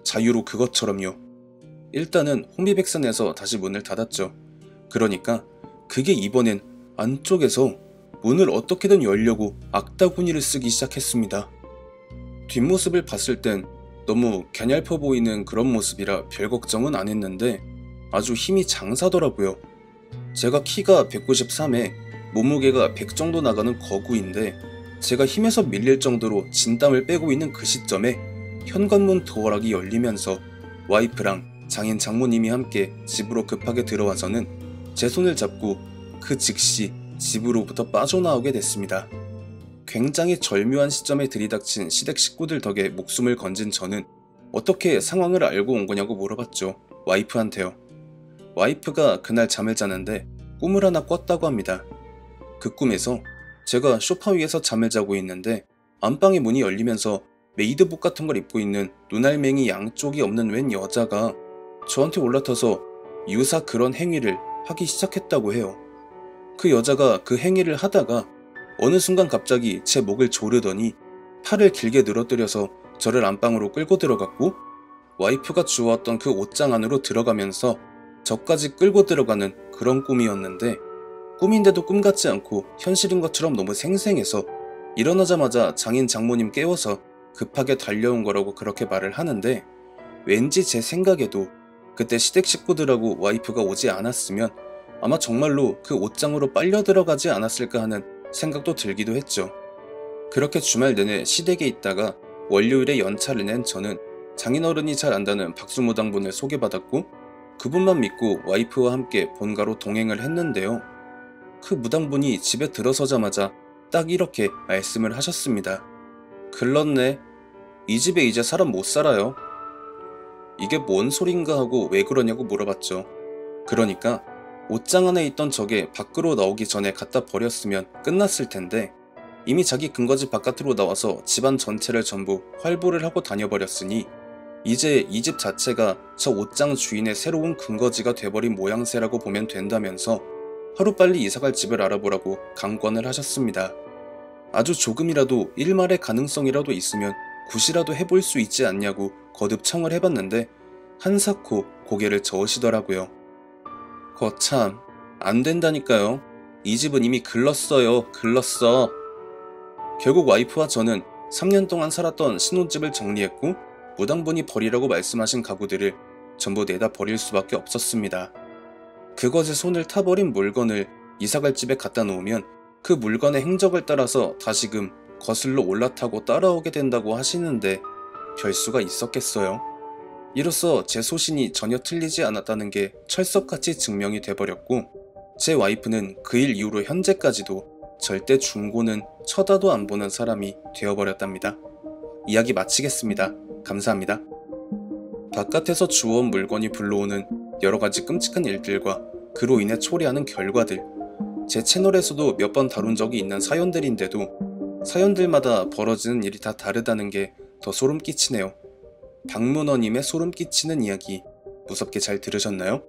자유로 그것처럼요. 일단은 혼비백산해서 다시 문을 닫았죠. 그러니까 그게 이번엔 안쪽에서 문을 어떻게든 열려고 악다구니를 쓰기 시작했습니다. 뒷모습을 봤을 땐 너무 갸냘퍼 보이는 그런 모습이라 별 걱정은 안 했는데 아주 힘이 장사더라고요. 제가 키가 193에 몸무게가 100 정도 나가는 거구인데 제가 힘에서 밀릴 정도로 진땀을 빼고 있는 그 시점에 현관문 도어락이 열리면서 와이프랑 장인 장모님이 함께 집으로 급하게 들어와서는 제 손을 잡고 그 즉시 집으로부터 빠져나오게 됐습니다. 굉장히 절묘한 시점에 들이닥친 시댁 식구들 덕에 목숨을 건진 저는 어떻게 상황을 알고 온 거냐고 물어봤죠. 와이프한테요. 와이프가 그날 잠을 자는데 꿈을 하나 꿨다고 합니다. 그 꿈에서 제가 소파 위에서 잠을 자고 있는데 안방의 문이 열리면서 메이드복 같은 걸 입고 있는 눈알맹이 양쪽이 없는 웬 여자가 저한테 올라타서 유사 그런 행위를 하기 시작했다고 해요. 그 여자가 그 행위를 하다가 어느 순간 갑자기 제 목을 조르더니 팔을 길게 늘어뜨려서 저를 안방으로 끌고 들어갔고 와이프가 주워왔던 그 옷장 안으로 들어가면서 저까지 끌고 들어가는 그런 꿈이었는데 꿈인데도 꿈 같지 않고 현실인 것처럼 너무 생생해서 일어나자마자 장인 장모님 깨워서 급하게 달려온 거라고 그렇게 말을 하는데 왠지 제 생각에도 그때 시댁 식구들하고 와이프가 오지 않았으면 아마 정말로 그 옷장으로 빨려 들어가지 않았을까 하는 생각도 들기도 했죠. 그렇게 주말 내내 시댁에 있다가 월요일에 연차를 낸 저는 장인어른이 잘 안다는 박수무당분을 소개받았고 그분만 믿고 와이프와 함께 본가로 동행을 했는데요. 그 무당분이 집에 들어서자마자 딱 이렇게 말씀을 하셨습니다. 글렀네. 이 집에 이제 사람 못 살아요. 이게 뭔 소린가 하고 왜 그러냐고 물어봤죠. 그러니까 옷장 안에 있던 저게 밖으로 나오기 전에 갖다 버렸으면 끝났을 텐데 이미 자기 근거지 바깥으로 나와서 집안 전체를 전부 활보를 하고 다녀버렸으니 이제 이 집 자체가 저 옷장 주인의 새로운 근거지가 돼버린 모양새라고 보면 된다면서 하루빨리 이사갈 집을 알아보라고 강권을 하셨습니다. 아주 조금이라도 일말의 가능성이라도 있으면 굿이라도 해볼 수 있지 않냐고 거듭 청을 해봤는데 한사코 고개를 저으시더라고요. 거참 안 된다니까요. 이 집은 이미 글렀어요. 글렀어. 결국 와이프와 저는 3년 동안 살았던 신혼집을 정리했고 무당분이 버리라고 말씀하신 가구들을 전부 내다 버릴 수밖에 없었습니다. 그것에 손을 타버린 물건을 이사갈 집에 갖다 놓으면 그 물건의 행적을 따라서 다시금 거슬러 올라타고 따라오게 된다고 하시는데 별 수가 있었겠어요? 이로써 제 소신이 전혀 틀리지 않았다는 게 철석같이 증명이 돼버렸고 제 와이프는 그 일 이후로 현재까지도 절대 중고는 쳐다도 안 보는 사람이 되어버렸답니다. 이야기 마치겠습니다. 감사합니다. 바깥에서 주워온 물건이 불러오는 여러가지 끔찍한 일들과 그로 인해 초래하는 결과들, 제 채널에서도 몇 번 다룬 적이 있는 사연들인데도 사연들마다 벌어지는 일이 다 다르다는 게 더 소름 끼치네요. 박문어님의 소름 끼치는 이야기 무섭게 잘 들으셨나요?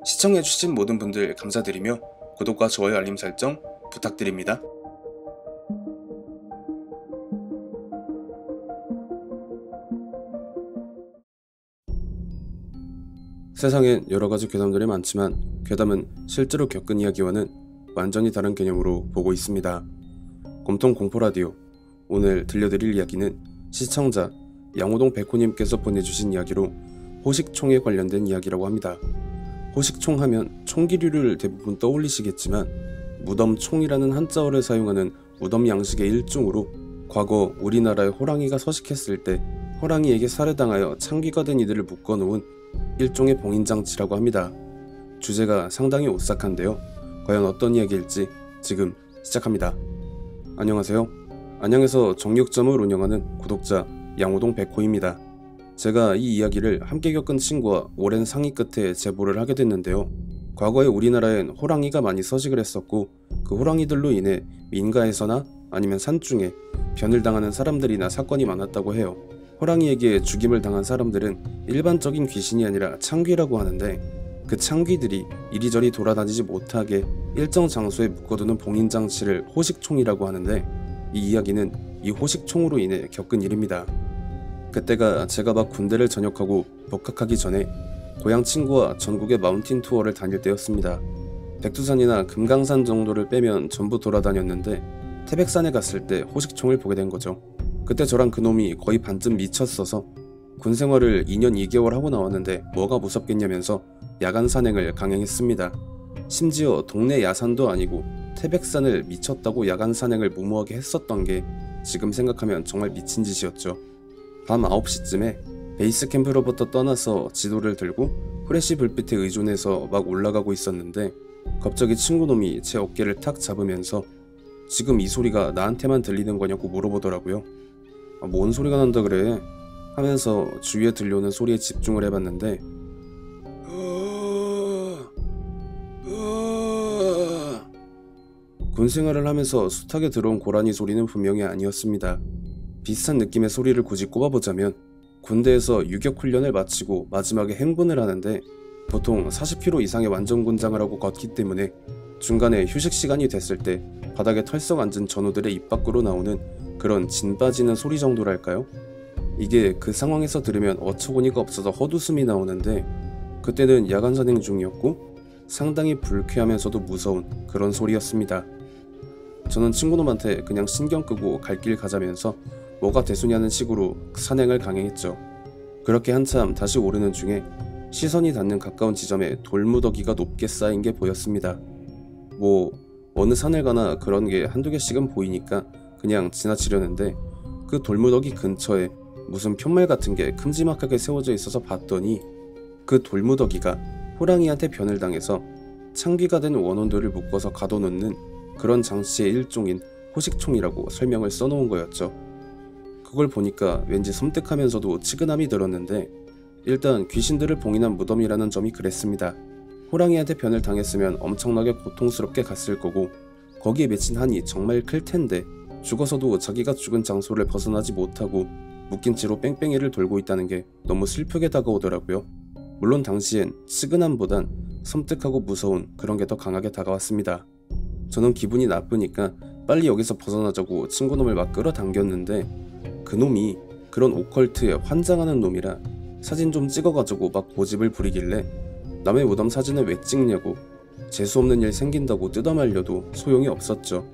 시청해주신 모든 분들 감사드리며 구독과 좋아요 알림 설정 부탁드립니다. 세상엔 여러가지 괴담들이 많지만 괴담은 실제로 겪은 이야기와는 완전히 다른 개념으로 보고 있습니다. 곰통 공포라디오, 오늘 들려드릴 이야기는 시청자 양호동 백호님께서 보내주신 이야기로 호식총에 관련된 이야기라고 합니다. 호식총 하면 총기류를 대부분 떠올리시겠지만 무덤총이라는 한자어를 사용하는 무덤 양식의 일종으로 과거 우리나라에 호랑이가 서식했을 때 호랑이에게 살해당하여 창귀가 된 이들을 묶어놓은 일종의 봉인장치라고 합니다. 주제가 상당히 오싹한데요. 과연 어떤 이야기일지 지금 시작합니다. 안녕하세요. 안양에서 정육점을 운영하는 구독자 양호동 백호입니다. 제가 이 이야기를 함께 겪은 친구와 오랜 상의 끝에 제보를 하게 됐는데요. 과거에 우리나라엔 호랑이가 많이 서식을 했었고 그 호랑이들로 인해 민가에서나 아니면 산중에 변을 당하는 사람들이나 사건이 많았다고 해요. 호랑이에게 죽임을 당한 사람들은 일반적인 귀신이 아니라 창귀라고 하는데 그 창귀들이 이리저리 돌아다니지 못하게 일정 장소에 묶어두는 봉인장치를 호식총이라고 하는데 이 이야기는 이 호식총으로 인해 겪은 일입니다. 그때가 제가 막 군대를 전역하고 복학하기 전에 고향 친구와 전국의 마운틴 투어를 다닐 때였습니다. 백두산이나 금강산 정도를 빼면 전부 돌아다녔는데 태백산에 갔을 때 호식총을 보게 된 거죠. 그때 저랑 그놈이 거의 반쯤 미쳤어서 군 생활을 2년 2개월 하고 나왔는데 뭐가 무섭겠냐면서 야간 산행을 강행했습니다. 심지어 동네 야산도 아니고 태백산을 미쳤다고 야간 산행을 무모하게 했었던 게 지금 생각하면 정말 미친 짓이었죠. 밤 9시쯤에 베이스 캠프로부터 떠나서 지도를 들고 후레쉬 불빛에 의존해서 막 올라가고 있었는데 갑자기 친구놈이 제 어깨를 탁 잡으면서 지금 이 소리가 나한테만 들리는 거냐고 물어보더라고요. 뭔 소리가 난다 그래? 하면서 주위에 들려오는 소리에 집중을 해봤는데 군생활을 하면서 숱하게 들어온 고라니 소리는 분명히 아니었습니다. 비슷한 느낌의 소리를 굳이 꼽아보자면 군대에서 유격훈련을 마치고 마지막에 행군을 하는데 보통 40km 이상의 완전군장을 하고 걷기 때문에 중간에 휴식 시간이 됐을 때 바닥에 털썩 앉은 전우들의 입 밖으로 나오는 그런 진 빠지는 소리 정도랄까요? 이게 그 상황에서 들으면 어처구니가 없어서 헛웃음이 나오는데 그때는 야간 산행 중이었고 상당히 불쾌하면서도 무서운 그런 소리였습니다. 저는 친구놈한테 그냥 신경 끄고 갈 길 가자면서 뭐가 대수냐는 식으로 산행을 강행했죠. 그렇게 한참 다시 오르는 중에 시선이 닿는 가까운 지점에 돌무더기가 높게 쌓인 게 보였습니다. 뭐 어느 산을 가나 그런 게 한두 개씩은 보이니까 그냥 지나치려는데 그 돌무더기 근처에 무슨 푯말 같은 게 큼지막하게 세워져 있어서 봤더니 그 돌무더기가 호랑이한테 변을 당해서 창귀가 된 원혼들을 묶어서 가둬놓는 그런 장치의 일종인 호식총이라고 설명을 써놓은 거였죠. 그걸 보니까 왠지 섬뜩하면서도 치근함이 들었는데 일단 귀신들을 봉인한 무덤이라는 점이 그랬습니다. 호랑이한테 변을 당했으면 엄청나게 고통스럽게 갔을 거고 거기에 맺힌 한이 정말 클 텐데 죽어서도 자기가 죽은 장소를 벗어나지 못하고 묶인 채로 뺑뺑이를 돌고 있다는 게 너무 슬프게 다가오더라고요. 물론 당시엔 치근함보단 섬뜩하고 무서운 그런 게 더 강하게 다가왔습니다. 저는 기분이 나쁘니까 빨리 여기서 벗어나자고 친구놈을 막 끌어당겼는데 그놈이 그런 오컬트에 환장하는 놈이라 사진 좀 찍어가지고 막 고집을 부리길래 남의 무덤 사진을 왜 찍냐고 재수없는 일 생긴다고 뜯어말려도 소용이 없었죠.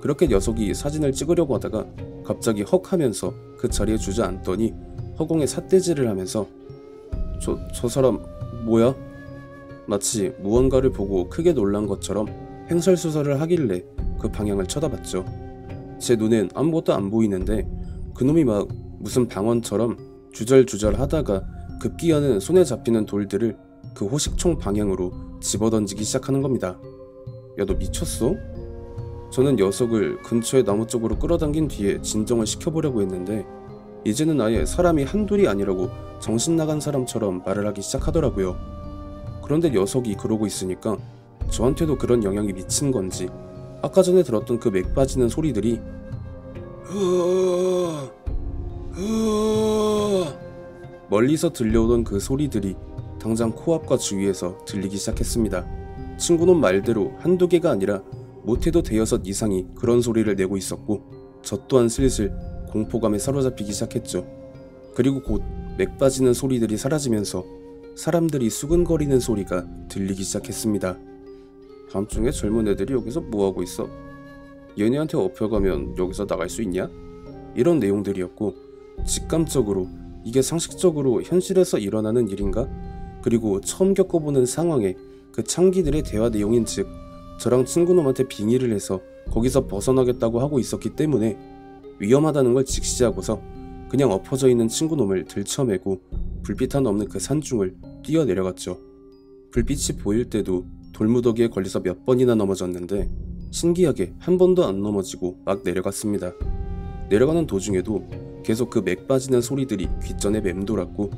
그렇게 녀석이 사진을 찍으려고 하다가 갑자기 헉 하면서 그 자리에 주저앉더니 허공에 삿대질을 하면서 저 사람 뭐야? 마치 무언가를 보고 크게 놀란 것처럼 횡설수설을 하길래 그 방향을 쳐다봤죠. 제 눈엔 아무것도 안 보이는데 그놈이 막 무슨 방언처럼 주절주절 하다가 급기야는 손에 잡히는 돌들을 그 호식총 방향으로 집어던지기 시작하는 겁니다. 야, 너 미쳤어? 저는 녀석을 근처의 나무 쪽으로 끌어당긴 뒤에 진정을 시켜보려고 했는데 이제는 아예 사람이 한둘이 아니라고 정신 나간 사람처럼 말을 하기 시작하더라고요. 그런데 녀석이 그러고 있으니까 저한테도 그런 영향이 미친 건지 아까 전에 들었던 그 맥 빠지는 소리들이 멀리서 들려오던 그 소리들이 당장 코앞과 주위에서 들리기 시작했습니다. 친구놈 말대로 한두 개가 아니라 못해도 대여섯 이상이 그런 소리를 내고 있었고 저 또한 슬슬 공포감에 사로잡히기 시작했죠. 그리고 곧 맥 빠지는 소리들이 사라지면서 사람들이 수근거리는 소리가 들리기 시작했습니다. 밤중에 젊은 애들이 여기서 뭐하고 있어? 얘네한테 업혀가면 여기서 나갈 수 있냐? 이런 내용들이었고 직감적으로 이게 상식적으로 현실에서 일어나는 일인가? 그리고 처음 겪어보는 상황에 그 창기들의 대화 내용인즉 저랑 친구놈한테 빙의를 해서 거기서 벗어나겠다고 하고 있었기 때문에 위험하다는 걸 직시하고서 그냥 엎어져 있는 친구놈을 들쳐매고 불빛 하나 없는 그 산중을 뛰어내려갔죠. 불빛이 보일 때도 돌무더기에 걸려서 몇 번이나 넘어졌는데 신기하게 한 번도 안 넘어지고 막 내려갔습니다. 내려가는 도중에도 계속 그 맥 빠지는 소리들이 귓전에 맴돌았고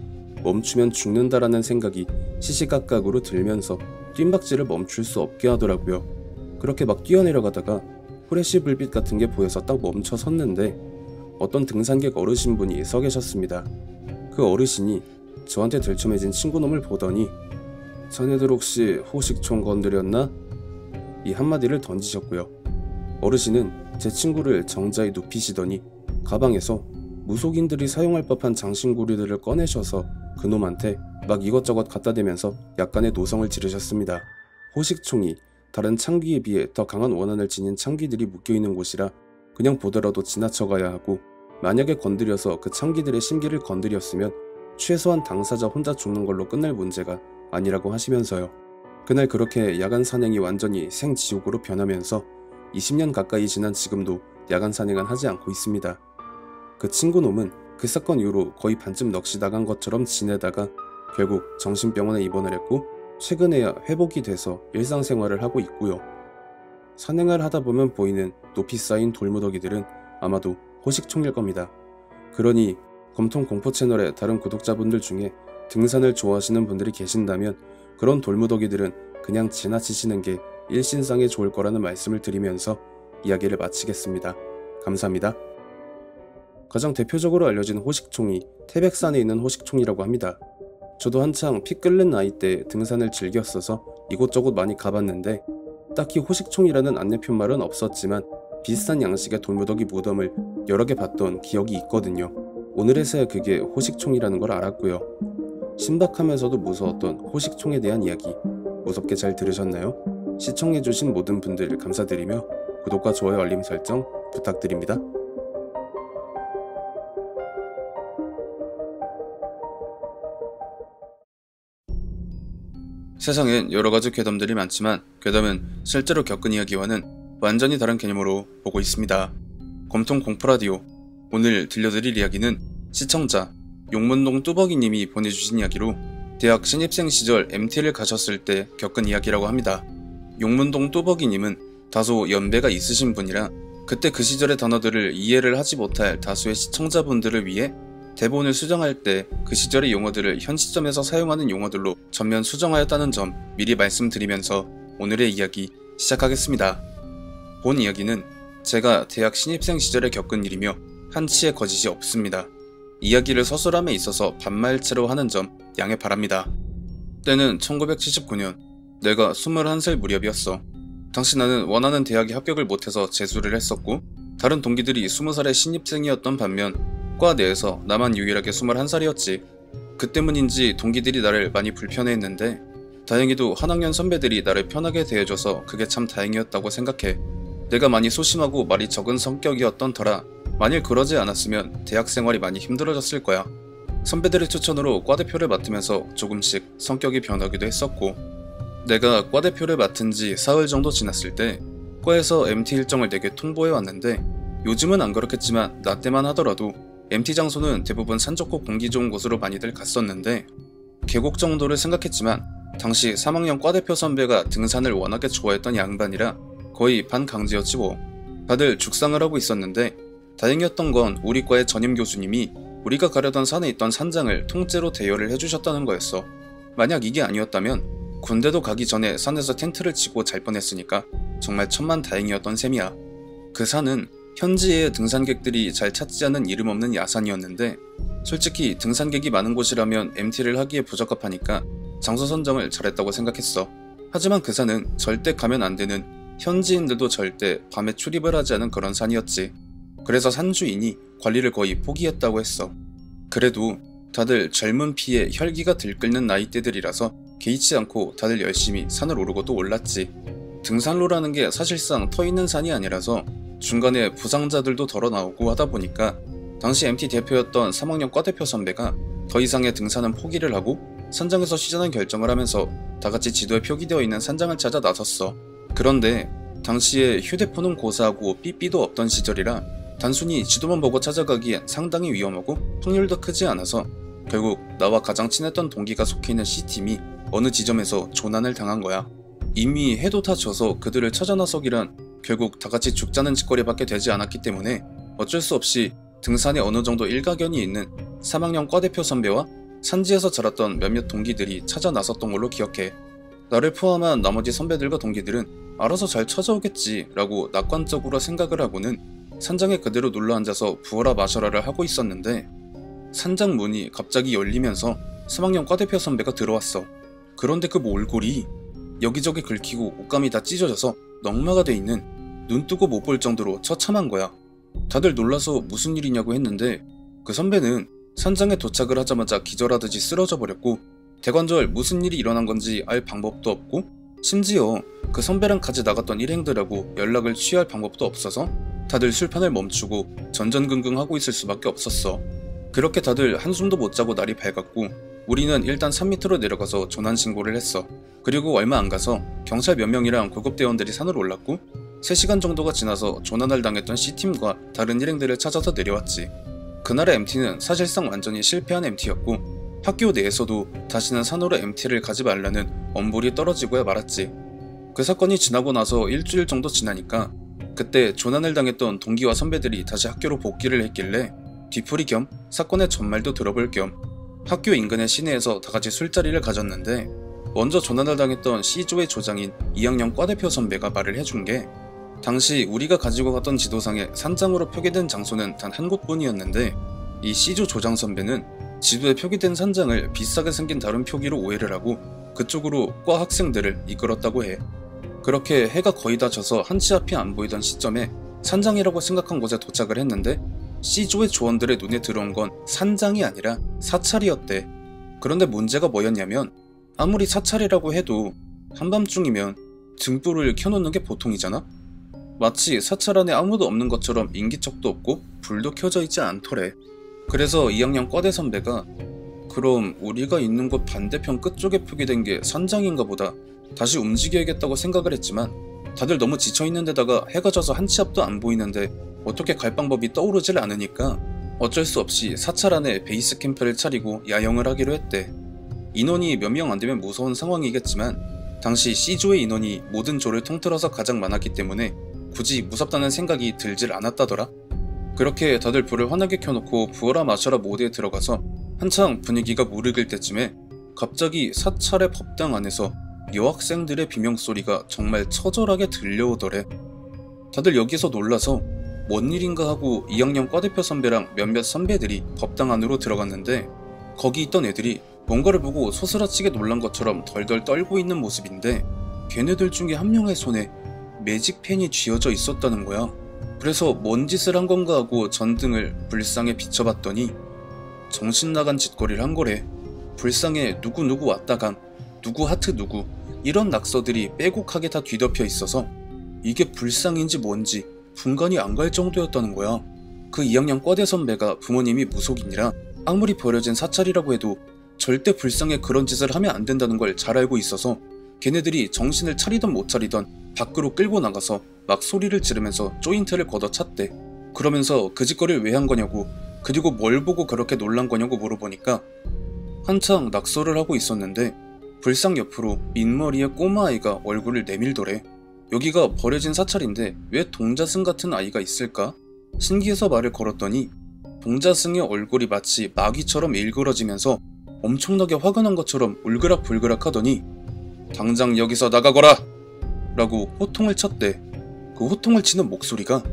멈추면 죽는다라는 생각이 시시각각으로 들면서 뜀박질을 멈출 수 없게 하더라고요. 그렇게 막 뛰어내려가다가 후레쉬 불빛 같은 게 보여서 딱 멈춰 섰는데 어떤 등산객 어르신분이 서 계셨습니다. 그 어르신이 저한테 들쳐매진 친구놈을 보더니 자네들 혹시 호식총 건드렸나? 이 한마디를 던지셨고요. 어르신은 제 친구를 정자에 눕히시더니 가방에서 무속인들이 사용할 법한 장신구리들을 꺼내셔서 그놈한테 막 이것저것 갖다 대면서 약간의 노성을 지르셨습니다. 호식총이 다른 창기에 비해 더 강한 원한을 지닌 창기들이 묶여있는 곳이라 그냥 보더라도 지나쳐가야 하고 만약에 건드려서 그 창기들의 심기를 건드렸으면 최소한 당사자 혼자 죽는 걸로 끝날 문제가 아니라고 하시면서요. 그날 그렇게 야간 산행이 완전히 생지옥으로 변하면서 20년 가까이 지난 지금도 야간 산행은 하지 않고 있습니다. 그 친구놈은 그 사건 이후로 거의 반쯤 넋이 나간 것처럼 지내다가 결국 정신병원에 입원을 했고 최근에야 회복이 돼서 일상생활을 하고 있고요. 산행을 하다 보면 보이는 높이 쌓인 돌무더기들은 아마도 호식총일 겁니다. 그러니 검통 공포 채널의 다른 구독자분들 중에 등산을 좋아하시는 분들이 계신다면 그런 돌무더기들은 그냥 지나치시는 게 일신상에 좋을 거라는 말씀을 드리면서 이야기를 마치겠습니다. 감사합니다. 가장 대표적으로 알려진 호식총이 태백산에 있는 호식총이라고 합니다. 저도 한창 피 끓는 나이 때 등산을 즐겼어서 이곳저곳 많이 가봤는데 딱히 호식총이라는 안내푯말은 없었지만 비슷한 양식의 돌무더기 무덤을 여러 개 봤던 기억이 있거든요. 오늘에서야 그게 호식총이라는 걸 알았고요. 신박하면서도 무서웠던 호식총에 대한 이야기 무섭게 잘 들으셨나요? 시청해주신 모든 분들 감사드리며 구독과 좋아요 알림 설정 부탁드립니다. 세상엔 여러가지 괴담들이 많지만 괴담은 실제로 겪은 이야기와는 완전히 다른 개념으로 보고 있습니다. 검통 공포라디오 오늘 들려드릴 이야기는 시청자 용문동 뚜벅이님이 보내주신 이야기로 대학 신입생 시절 MT를 가셨을 때 겪은 이야기라고 합니다. 용문동 뚜벅이님은 다소 연배가 있으신 분이라 그때 그 시절의 단어들을 이해를 하지 못할 다수의 시청자분들을 위해 대본을 수정할 때 그 시절의 용어들을 현 시점에서 사용하는 용어들로 전면 수정하였다는 점 미리 말씀드리면서 오늘의 이야기 시작하겠습니다. 본 이야기는 제가 대학 신입생 시절에 겪은 일이며 한치의 거짓이 없습니다. 이야기를 서술함에 있어서 반말체로 하는 점 양해 바랍니다. 때는 1979년 내가 21살 무렵이었어. 당시 나는 원하는 대학에 합격을 못해서 재수를 했었고 다른 동기들이 20살의 신입생이었던 반면 과 내에서 나만 유일하게 21살이었지. 그 때문인지 동기들이 나를 많이 불편해했는데 다행히도 한 학년 선배들이 나를 편하게 대해줘서 그게 참 다행이었다고 생각해. 내가 많이 소심하고 말이 적은 성격이었던 터라 만일 그러지 않았으면 대학 생활이 많이 힘들어졌을 거야. 선배들의 추천으로 과대표를 맡으면서 조금씩 성격이 변하기도 했었고 내가 과대표를 맡은 지 사흘 정도 지났을 때 과에서 MT 일정을 내게 통보해 왔는데 요즘은 안 그렇겠지만 나 때만 하더라도 MT 장소는 대부분 산 좋고 공기 좋은 곳으로 많이들 갔었는데 계곡 정도를 생각했지만 당시 3학년 과대표 선배가 등산을 워낙에 좋아했던 양반이라 거의 반강제였지 뭐. 다들 죽상을 하고 있었는데 다행이었던 건 우리 과의 전임 교수님이 우리가 가려던 산에 있던 산장을 통째로 대여를 해주셨다는 거였어. 만약 이게 아니었다면 군대도 가기 전에 산에서 텐트를 치고 잘 뻔했으니까 정말 천만다행이었던 셈이야. 그 산은 현지의 등산객들이 잘 찾지 않는 이름 없는 야산이었는데 솔직히 등산객이 많은 곳이라면 MT를 하기에 부적합하니까 장소 선정을 잘했다고 생각했어. 하지만 그 산은 절대 가면 안 되는 현지인들도 절대 밤에 출입을 하지 않은 그런 산이었지. 그래서 산주인이 관리를 거의 포기했다고 했어. 그래도 다들 젊은 피에 혈기가 들끓는 나이대들이라서 개의치 않고 다들 열심히 산을 오르고 또 올랐지. 등산로라는 게 사실상 터 있는 산이 아니라서 중간에 부상자들도 덜어 나오고 하다 보니까 당시 MT 대표였던 3학년 과대표 선배가 더 이상의 등산은 포기를 하고 산장에서 쉬자는 결정을 하면서 다같이 지도에 표기되어 있는 산장을 찾아 나섰어. 그런데 당시에 휴대폰은 고사하고 삐삐도 없던 시절이라 단순히 지도만 보고 찾아가기엔 상당히 위험하고 확률도 크지 않아서 결국 나와 가장 친했던 동기가 속해있는 C팀이 어느 지점에서 조난을 당한 거야. 이미 해도 다 져서 그들을 찾아 나서기란 결국 다같이 죽자는 짓거리밖에 되지 않았기 때문에 어쩔 수 없이 등산에 어느 정도 일가견이 있는 3학년 과대표 선배와 산지에서 자랐던 몇몇 동기들이 찾아 나섰던 걸로 기억해. 나를 포함한 나머지 선배들과 동기들은 알아서 잘 찾아오겠지 라고 낙관적으로 생각을 하고는 산장에 그대로 눌러앉아서 부어라 마셔라를 하고 있었는데 산장 문이 갑자기 열리면서 3학년 과대표 선배가 들어왔어. 그런데 그 몰골이 여기저기 긁히고 옷감이 다 찢어져서 넝마가 돼 있는, 눈 뜨고 못 볼 정도로 처참한 거야. 다들 놀라서 무슨 일이냐고 했는데 그 선배는 산장에 도착을 하자마자 기절하듯이 쓰러져 버렸고 대관절 무슨 일이 일어난 건지 알 방법도 없고 심지어 그 선배랑 같이 나갔던 일행들하고 연락을 취할 방법도 없어서 다들 술판을 멈추고 전전긍긍하고 있을 수밖에 없었어. 그렇게 다들 한숨도 못 자고 날이 밝았고 우리는 일단 산 밑으로 내려가서 조난 신고를 했어. 그리고 얼마 안 가서 경찰 몇 명이랑 구급대원들이 산으로 올랐고 3시간 정도가 지나서 조난을 당했던 C팀과 다른 일행들을 찾아서 내려왔지. 그날의 MT는 사실상 완전히 실패한 MT였고 학교 내에서도 다시는 산으로 MT를 가지 말라는 엄벌이 떨어지고야 말았지. 그 사건이 지나고 나서 일주일 정도 지나니까 그때 조난을 당했던 동기와 선배들이 다시 학교로 복귀를 했길래 뒤풀이 겸 사건의 전말도 들어볼 겸 학교 인근의 시내에서 다같이 술자리를 가졌는데 먼저 조난을 당했던 C조의 조장인 2학년 과대표 선배가 말을 해준 게 당시 우리가 가지고 갔던 지도상에 산장으로 표기된 장소는 단 한 곳뿐이었는데 이 C조 조장 선배는 지도에 표기된 산장을 비싸게 생긴 다른 표기로 오해를 하고 그쪽으로 과 학생들을 이끌었다고 해. 그렇게 해가 거의 다 져서 한치 앞이 안 보이던 시점에 산장이라고 생각한 곳에 도착을 했는데 C조의 조원들의 눈에 들어온 건 산장이 아니라 사찰이었대. 그런데 문제가 뭐였냐면 아무리 사찰이라고 해도 한밤중이면 등불을 켜놓는 게 보통이잖아? 마치 사찰 안에 아무도 없는 것처럼 인기척도 없고 불도 켜져 있지 않더래. 그래서 2학년 과대 선배가 그럼 우리가 있는 곳 반대편 끝쪽에 표기된 게 산장인가 보다, 다시 움직여야겠다고 생각을 했지만 다들 너무 지쳐있는 데다가 해가 져서 한치 앞도 안 보이는데 어떻게 갈 방법이 떠오르질 않으니까 어쩔 수 없이 사찰 안에 베이스 캠프를 차리고 야영을 하기로 했대. 인원이 몇 명 안 되면 무서운 상황이겠지만 당시 C조의 인원이 모든 조를 통틀어서 가장 많았기 때문에 굳이 무섭다는 생각이 들질 않았다더라. 그렇게 다들 불을 환하게 켜놓고 부어라 마셔라 모드에 들어가서 한창 분위기가 무르길 때쯤에 갑자기 사찰의 법당 안에서 여학생들의 비명소리가 정말 처절하게 들려오더래. 다들 여기서 놀라서 뭔 일인가 하고 2학년 과대표 선배랑 몇몇 선배들이 법당 안으로 들어갔는데 거기 있던 애들이 뭔가를 보고 소스라치게 놀란 것처럼 덜덜 떨고 있는 모습인데 걔네들 중에 한 명의 손에 매직펜이 쥐어져 있었다는 거야. 그래서 뭔 짓을 한 건가 하고 전등을 불상에 비춰봤더니 정신나간 짓거리를 한 거래. 불상에 누구누구 왔다감, 누구 하트 누구 이런 낙서들이 빼곡하게 다 뒤덮여 있어서 이게 불상인지 뭔지 분간이 안 갈 정도였다는 거야. 그 2학년 과대 선배가 부모님이 무속인이라 아무리 버려진 사찰이라고 해도 절대 불상에 그런 짓을 하면 안 된다는 걸 잘 알고 있어서 걔네들이 정신을 차리던 못 차리던 밖으로 끌고 나가서 막 소리를 지르면서 조인트를 걷어찼대. 그러면서 그 짓거리를 왜 한 거냐고, 그리고 뭘 보고 그렇게 놀란 거냐고 물어보니까 한창 낙서를 하고 있었는데 불상 옆으로 민머리의 꼬마아이가 얼굴을 내밀더래. 여기가 버려진 사찰인데 왜 동자승 같은 아이가 있을까? 신기해서 말을 걸었더니 동자승의 얼굴이 마치 마귀처럼 일그러지면서 엄청나게 화가 난 것처럼 울그락불그락 하더니 당장 여기서 나가거라! 라고 호통을 쳤대. 그 호통을 치는 목소리가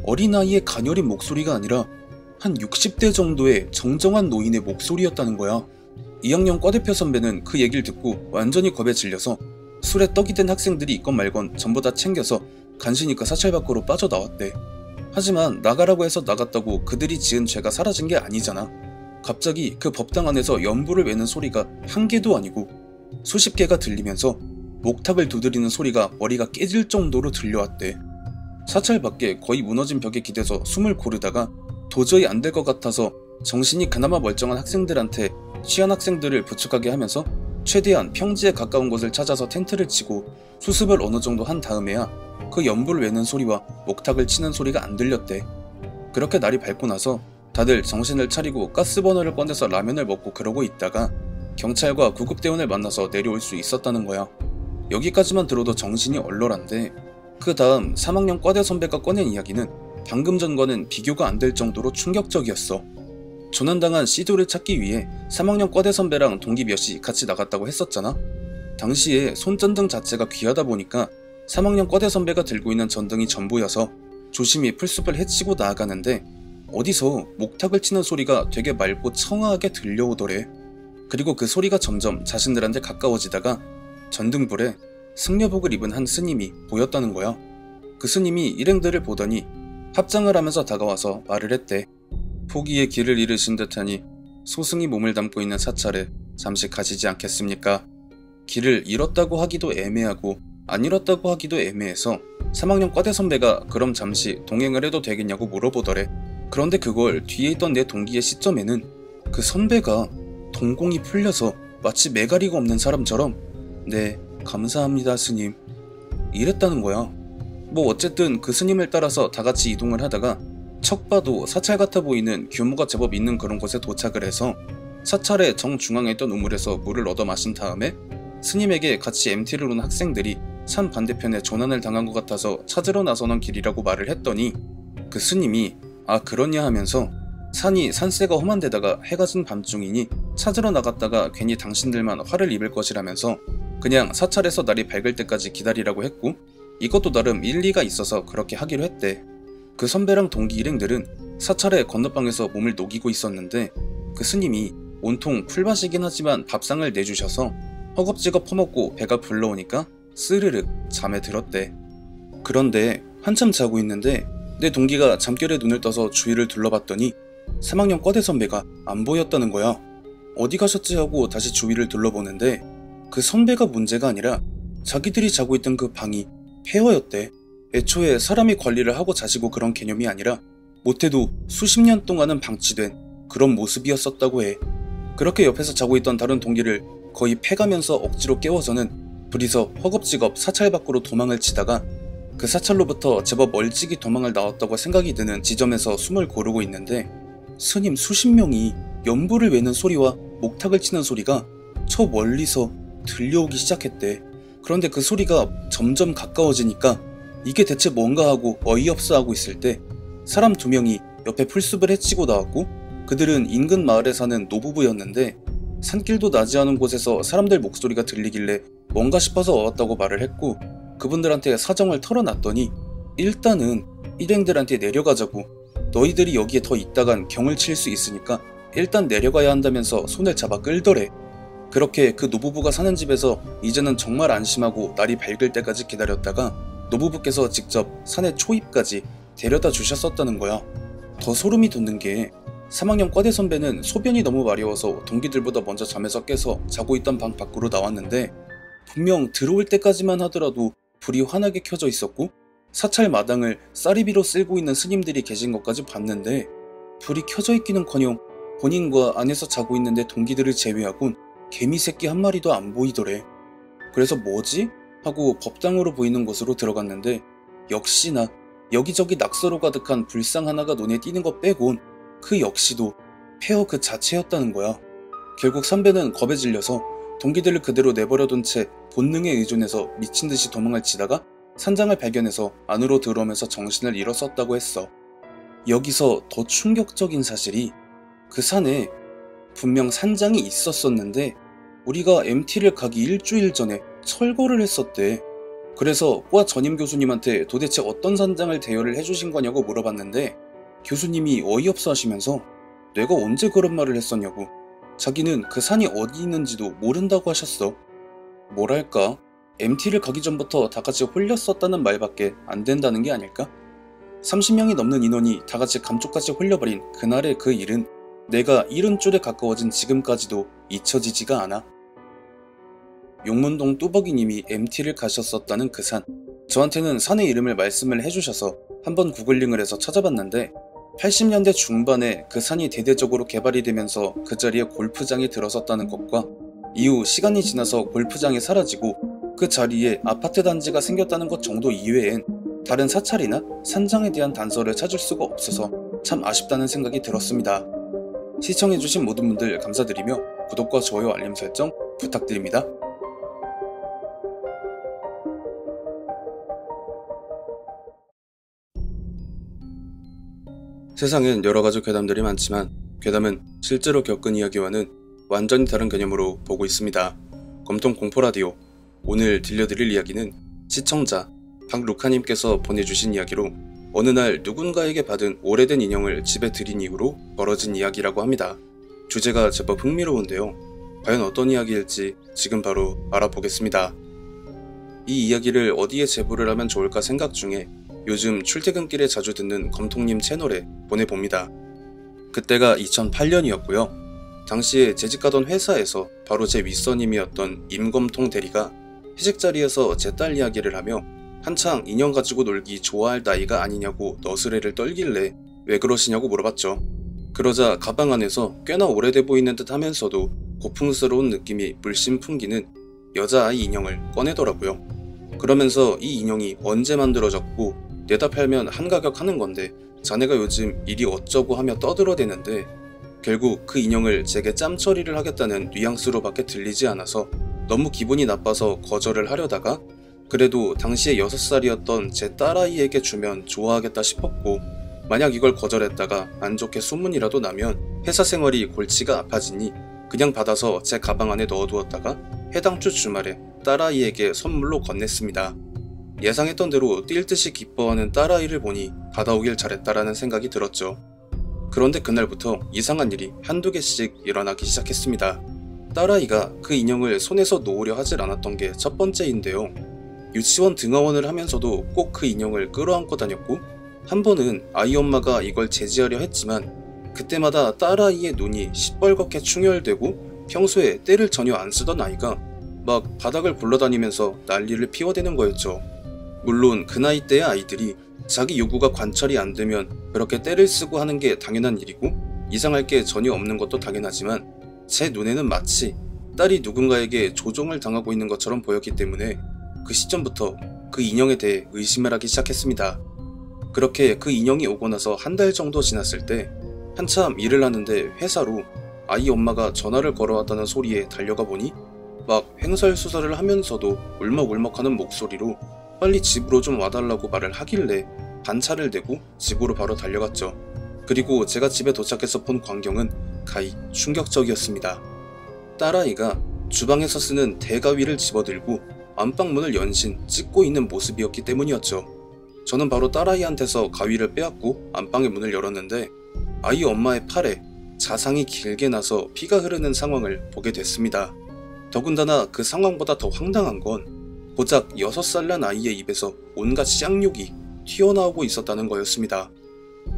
어린아이의 가녀린 목소리가 아니라 한 60대 정도의 정정한 노인의 목소리였다는 거야. 2학년 과대표 선배는 그 얘기를 듣고 완전히 겁에 질려서 술에 떡이 된 학생들이 있건 말건 전부 다 챙겨서 간신히 그 사찰 밖으로 빠져나왔대. 하지만 나가라고 해서 나갔다고 그들이 지은 죄가 사라진 게 아니잖아. 갑자기 그 법당 안에서 연부를 외는 소리가 한 개도 아니고 수십 개가 들리면서 목탁을 두드리는 소리가 머리가 깨질 정도로 들려왔대. 사찰 밖에 거의 무너진 벽에 기대서 숨을 고르다가 도저히 안 될 것 같아서 정신이 그나마 멀쩡한 학생들한테 취한 학생들을 부축하게 하면서 최대한 평지에 가까운 곳을 찾아서 텐트를 치고 수습을 어느 정도 한 다음에야 그 연불을 외는 소리와 목탁을 치는 소리가 안 들렸대. 그렇게 날이 밝고 나서 다들 정신을 차리고 가스버너를 꺼내서 라면을 먹고 그러고 있다가 경찰과 구급대원을 만나서 내려올 수 있었다는 거야. 여기까지만 들어도 정신이 얼얼한데 그 다음 3학년 과대 선배가 꺼낸 이야기는 방금 전과는 비교가 안 될 정도로 충격적이었어. 조난당한 시도를 찾기 위해 3학년 과대 선배랑 동기 몇이 같이 나갔다고 했었잖아. 당시에 손전등 자체가 귀하다 보니까 3학년 과대 선배가 들고 있는 전등이 전부여서 조심히 풀숲을 헤치고 나아가는데 어디서 목탁을 치는 소리가 되게 맑고 청아하게 들려오더래. 그리고 그 소리가 점점 자신들한테 가까워지다가 전등불에 승려복을 입은 한 스님이 보였다는 거야. 그 스님이 일행들을 보더니 합장을 하면서 다가와서 말을 했대. 포기의 길을 잃으신 듯하니 소승이 몸을 담고 있는 사찰에 잠시 가시지 않겠습니까? 길을 잃었다고 하기도 애매하고 안 잃었다고 하기도 애매해서 3학년 과대 선배가 그럼 잠시 동행을 해도 되겠냐고 물어보더래. 그런데 그걸 뒤에 있던 내 동기의 시점에는 그 선배가 동공이 풀려서 마치 매가리가 없는 사람처럼 네, 감사합니다 스님 이랬다는 거야. 뭐 어쨌든 그 스님을 따라서 다같이 이동을 하다가 척 봐도 사찰 같아 보이는 규모가 제법 있는 그런 곳에 도착을 해서 사찰의 정중앙에 있던 우물에서 물을 얻어 마신 다음에 스님에게 같이 MT를 온 학생들이 산 반대편에 조난을 당한 것 같아서 찾으러 나서는 길이라고 말을 했더니 그 스님이 아 그러냐 하면서 산이 산세가 험한 데다가 해가 진 밤중이니 찾으러 나갔다가 괜히 당신들만 화를 입을 것이라면서 그냥 사찰에서 날이 밝을 때까지 기다리라고 했고 이것도 나름 일리가 있어서 그렇게 하기로 했대. 그 선배랑 동기 일행들은 사찰의 건너방에서 몸을 녹이고 있었는데 그 스님이 온통 풀밭이긴 하지만 밥상을 내주셔서 허겁지겁 퍼먹고 배가 불러오니까 스르륵 잠에 들었대. 그런데 한참 자고 있는데 내 동기가 잠결에 눈을 떠서 주위를 둘러봤더니 3학년 과대 선배가 안 보였다는 거야. 어디 가셨지 하고 다시 주위를 둘러보는데 그 선배가 문제가 아니라 자기들이 자고 있던 그 방이 폐허였대. 애초에 사람이 관리를 하고 자시고 그런 개념이 아니라 못해도 수십 년 동안은 방치된 그런 모습이었었다고 해. 그렇게 옆에서 자고 있던 다른 동기를 거의 패가면서 억지로 깨워서는 둘이서 허겁지겁 사찰 밖으로 도망을 치다가 그 사찰로부터 제법 멀찍이 도망을 나왔다고 생각이 드는 지점에서 숨을 고르고 있는데 스님 수십 명이 연불을 외는 소리와 목탁을 치는 소리가 저 멀리서 들려오기 시작했대. 그런데 그 소리가 점점 가까워지니까 이게 대체 뭔가 하고 어이없어 하고 있을 때 사람 2명이 옆에 풀숲을 헤치고 나왔고 그들은 인근 마을에 사는 노부부였는데 산길도 나지 않은 곳에서 사람들 목소리가 들리길래 뭔가 싶어서 왔다고 말을 했고 그분들한테 사정을 털어놨더니 일단은 일행들한테 내려가자고 너희들이 여기에 더 있다간 경을 칠 수 있으니까 일단 내려가야 한다면서 손을 잡아 끌더래. 그렇게 그 노부부가 사는 집에서 이제는 정말 안심하고 날이 밝을 때까지 기다렸다가 노부부께서 직접 산의 초입까지 데려다 주셨었다는 거야. 더 소름이 돋는 게 3학년 과대 선배는 소변이 너무 마려워서 동기들보다 먼저 잠에서 깨서 자고 있던 방 밖으로 나왔는데 분명 들어올 때까지만 하더라도 불이 환하게 켜져 있었고 사찰 마당을 쌀이비로 쓸고 있는 스님들이 계신 것까지 봤는데 불이 켜져 있기는커녕 본인과 안에서 자고 있는데 동기들을 제외하곤 개미 새끼 한 마리도 안 보이더래. 그래서 뭐지? 하고 법당으로 보이는 곳으로 들어갔는데 역시나 여기저기 낙서로 가득한 불상 하나가 눈에 띄는 것 빼곤 그 역시도 폐허 그 자체였다는 거야. 결국 선배는 겁에 질려서 동기들을 그대로 내버려둔 채 본능에 의존해서 미친듯이 도망을 치다가 산장을 발견해서 안으로 들어오면서 정신을 잃었었다고 했어. 여기서 더 충격적인 사실이 그 산에 분명 산장이 있었었는데 우리가 MT를 가기 일주일 전에 철거를 했었대. 그래서 과 전임 교수님한테 도대체 어떤 산장을 대여를 해주신 거냐고 물어봤는데 교수님이 어이없어 하시면서 내가 언제 그런 말을 했었냐고 자기는 그 산이 어디 있는지도 모른다고 하셨어. 뭐랄까 MT를 가기 전부터 다같이 홀렸었다는 말밖에 안 된다는 게 아닐까? 30명이 넘는 인원이 다같이 감쪽같이 홀려버린 그날의 그 일은 내가 이른 줄에 가까워진 지금까지도 잊혀지지가 않아. 용문동 뚜벅이님이 MT를 가셨었다는 그 산. 저한테는 산의 이름을 말씀을 해주셔서 한번 구글링을 해서 찾아봤는데 80년대 중반에 그 산이 대대적으로 개발이 되면서 그 자리에 골프장이 들어섰다는 것과 이후 시간이 지나서 골프장이 사라지고 그 자리에 아파트 단지가 생겼다는 것 정도 이외엔 다른 사찰이나 산장에 대한 단서를 찾을 수가 없어서 참 아쉽다는 생각이 들었습니다. 시청해주신 모든 분들 감사드리며 구독과 좋아요 알림 설정 부탁드립니다. 세상엔 여러가지 괴담들이 많지만 괴담은 실제로 겪은 이야기와는 완전히 다른 개념으로 보고 있습니다. 검통 공포라디오, 오늘 들려드릴 이야기는 시청자 박루카님께서 보내주신 이야기로 어느 날 누군가에게 받은 오래된 인형을 집에 들인 이후로 벌어진 이야기라고 합니다. 주제가 제법 흥미로운데요. 과연 어떤 이야기일지 지금 바로 알아보겠습니다. 이 이야기를 어디에 제보를 하면 좋을까 생각 중에 요즘 출퇴근길에 자주 듣는 검통님 채널에 보내봅니다. 그때가 2008년이었고요. 당시에 재직하던 회사에서 바로 제 윗선임이었던 임검통 대리가 회식 자리에서 제 딸 이야기를 하며 한창 인형 가지고 놀기 좋아할 나이가 아니냐고 너스레를 떨길래 왜 그러시냐고 물어봤죠. 그러자 가방 안에서 꽤나 오래돼 보이는 듯 하면서도 고풍스러운 느낌이 물씬 풍기는 여자아이 인형을 꺼내더라고요. 그러면서 이 인형이 언제 만들어졌고 내다 팔면 한 가격 하는 건데 자네가 요즘 일이 어쩌고 하며 떠들어대는데 결국 그 인형을 제게 짬 처리를 하겠다는 뉘앙스로밖에 들리지 않아서 너무 기분이 나빠서 거절을 하려다가 그래도 당시에 6살이었던 제 딸아이에게 주면 좋아하겠다 싶었고 만약 이걸 거절했다가 안 좋게 소문이라도 나면 회사 생활이 골치가 아파지니 그냥 받아서 제 가방 안에 넣어두었다가 해당 주 주말에 딸아이에게 선물로 건넸습니다. 예상했던 대로 뛸 듯이 기뻐하는 딸아이를 보니 받아오길 잘했다라는 생각이 들었죠. 그런데 그날부터 이상한 일이 한두 개씩 일어나기 시작했습니다. 딸아이가 그 인형을 손에서 놓으려 하질 않았던 게 첫 번째인데요. 유치원 등하원을 하면서도 꼭 그 인형을 끌어안고 다녔고 한 번은 아이 엄마가 이걸 제지하려 했지만 그때마다 딸아이의 눈이 시뻘겋게 충혈되고 평소에 떼를 전혀 안 쓰던 아이가 막 바닥을 굴러다니면서 난리를 피워대는 거였죠. 물론 그 나이 때의 아이들이 자기 요구가 관철이 안 되면 그렇게 떼를 쓰고 하는 게 당연한 일이고 이상할 게 전혀 없는 것도 당연하지만 제 눈에는 마치 딸이 누군가에게 조종을 당하고 있는 것처럼 보였기 때문에 그 시점부터 그 인형에 대해 의심을 하기 시작했습니다. 그렇게 그 인형이 오고 나서 한 달 정도 지났을 때 한참 일을 하는데 회사로 아이 엄마가 전화를 걸어왔다는 소리에 달려가 보니 막 횡설수설을 하면서도 울먹울먹하는 목소리로 빨리 집으로 좀 와달라고 말을 하길래 반차를 대고 집으로 바로 달려갔죠. 그리고 제가 집에 도착해서 본 광경은 가히 충격적이었습니다. 딸아이가 주방에서 쓰는 대가위를 집어들고 안방문을 연신 찍고 있는 모습이었기 때문이었죠. 저는 바로 딸아이한테서 가위를 빼앗고 안방의 문을 열었는데 아이 엄마의 팔에 자상이 길게 나서 피가 흐르는 상황을 보게 됐습니다. 더군다나 그 상황보다 더 황당한 건 고작 6살 난 아이의 입에서 온갖 쌍욕이 튀어나오고 있었다는 거였습니다.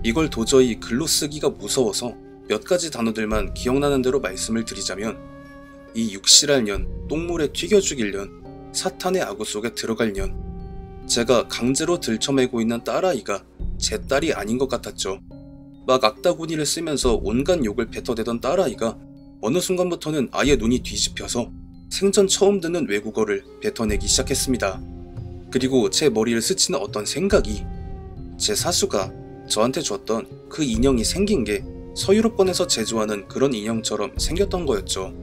이걸 도저히 글로 쓰기가 무서워서 몇 가지 단어들만 기억나는 대로 말씀을 드리자면 이 육실할 년, 똥물에 튀겨 죽일 년, 사탄의 악우 속에 들어갈 년. 제가 강제로 들쳐매고 있는 딸아이가 제 딸이 아닌 것 같았죠. 막 악다구니를 쓰면서 온갖 욕을 뱉어대던 딸아이가 어느 순간부터는 아예 눈이 뒤집혀서 생전 처음 듣는 외국어를 뱉어내기 시작했습니다. 그리고 제 머리를 스치는 어떤 생각이 제 사수가 저한테 줬던 그 인형이 생긴 게 서유럽권에서 제조하는 그런 인형처럼 생겼던 거였죠.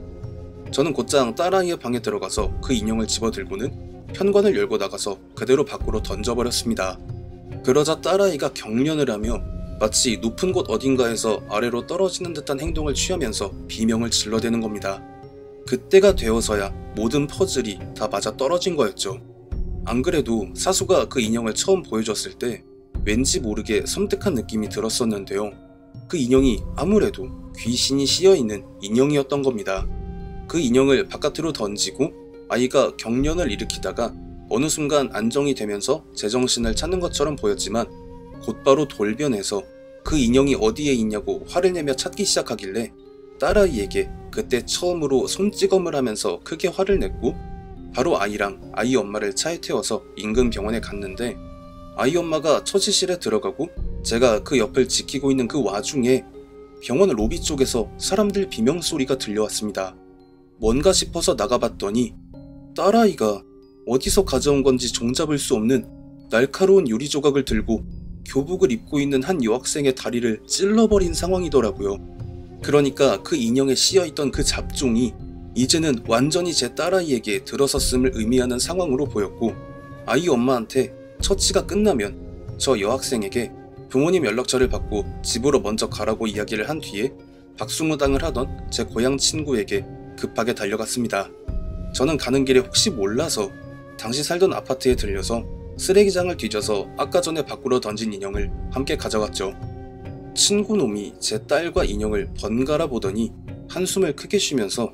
저는 곧장 딸아이의 방에 들어가서 그 인형을 집어들고는 현관을 열고 나가서 그대로 밖으로 던져버렸습니다. 그러자 딸아이가 경련을 하며 마치 높은 곳 어딘가에서 아래로 떨어지는 듯한 행동을 취하면서 비명을 질러대는 겁니다. 그때가 되어서야 모든 퍼즐이 다 맞아 떨어진 거였죠. 안 그래도 사수가 그 인형을 처음 보여줬을 때 왠지 모르게 섬뜩한 느낌이 들었었는데요. 그 인형이 아무래도 귀신이 씌어있는 인형이었던 겁니다. 그 인형을 바깥으로 던지고 아이가 경련을 일으키다가 어느 순간 안정이 되면서 제정신을 찾는 것처럼 보였지만 곧바로 돌변해서 그 인형이 어디에 있냐고 화를 내며 찾기 시작하길래 딸아이에게 그때 처음으로 손찌검을 하면서 크게 화를 냈고 바로 아이랑 아이 엄마를 차에 태워서 인근 병원에 갔는데 아이 엄마가 처치실에 들어가고 제가 그 옆을 지키고 있는 그 와중에 병원 로비 쪽에서 사람들 비명소리가 들려왔습니다. 뭔가 싶어서 나가봤더니 딸아이가 어디서 가져온 건지 종잡을 수 없는 날카로운 유리 조각을 들고 교복을 입고 있는 한 여학생의 다리를 찔러버린 상황이더라고요. 그러니까 그 인형에 씌어있던 그 잡종이 이제는 완전히 제 딸아이에게 들어섰음을 의미하는 상황으로 보였고, 아이 엄마한테 처치가 끝나면 저 여학생에게 부모님 연락처를 받고 집으로 먼저 가라고 이야기를 한 뒤에 박수무당을 하던 제 고향 친구에게 급하게 달려갔습니다. 저는 가는 길에 혹시 몰라서 당시 살던 아파트에 들려서 쓰레기장을 뒤져서 아까 전에 밖으로 던진 인형을 함께 가져갔죠. 친구놈이 제 딸과 인형을 번갈아 보더니 한숨을 크게 쉬면서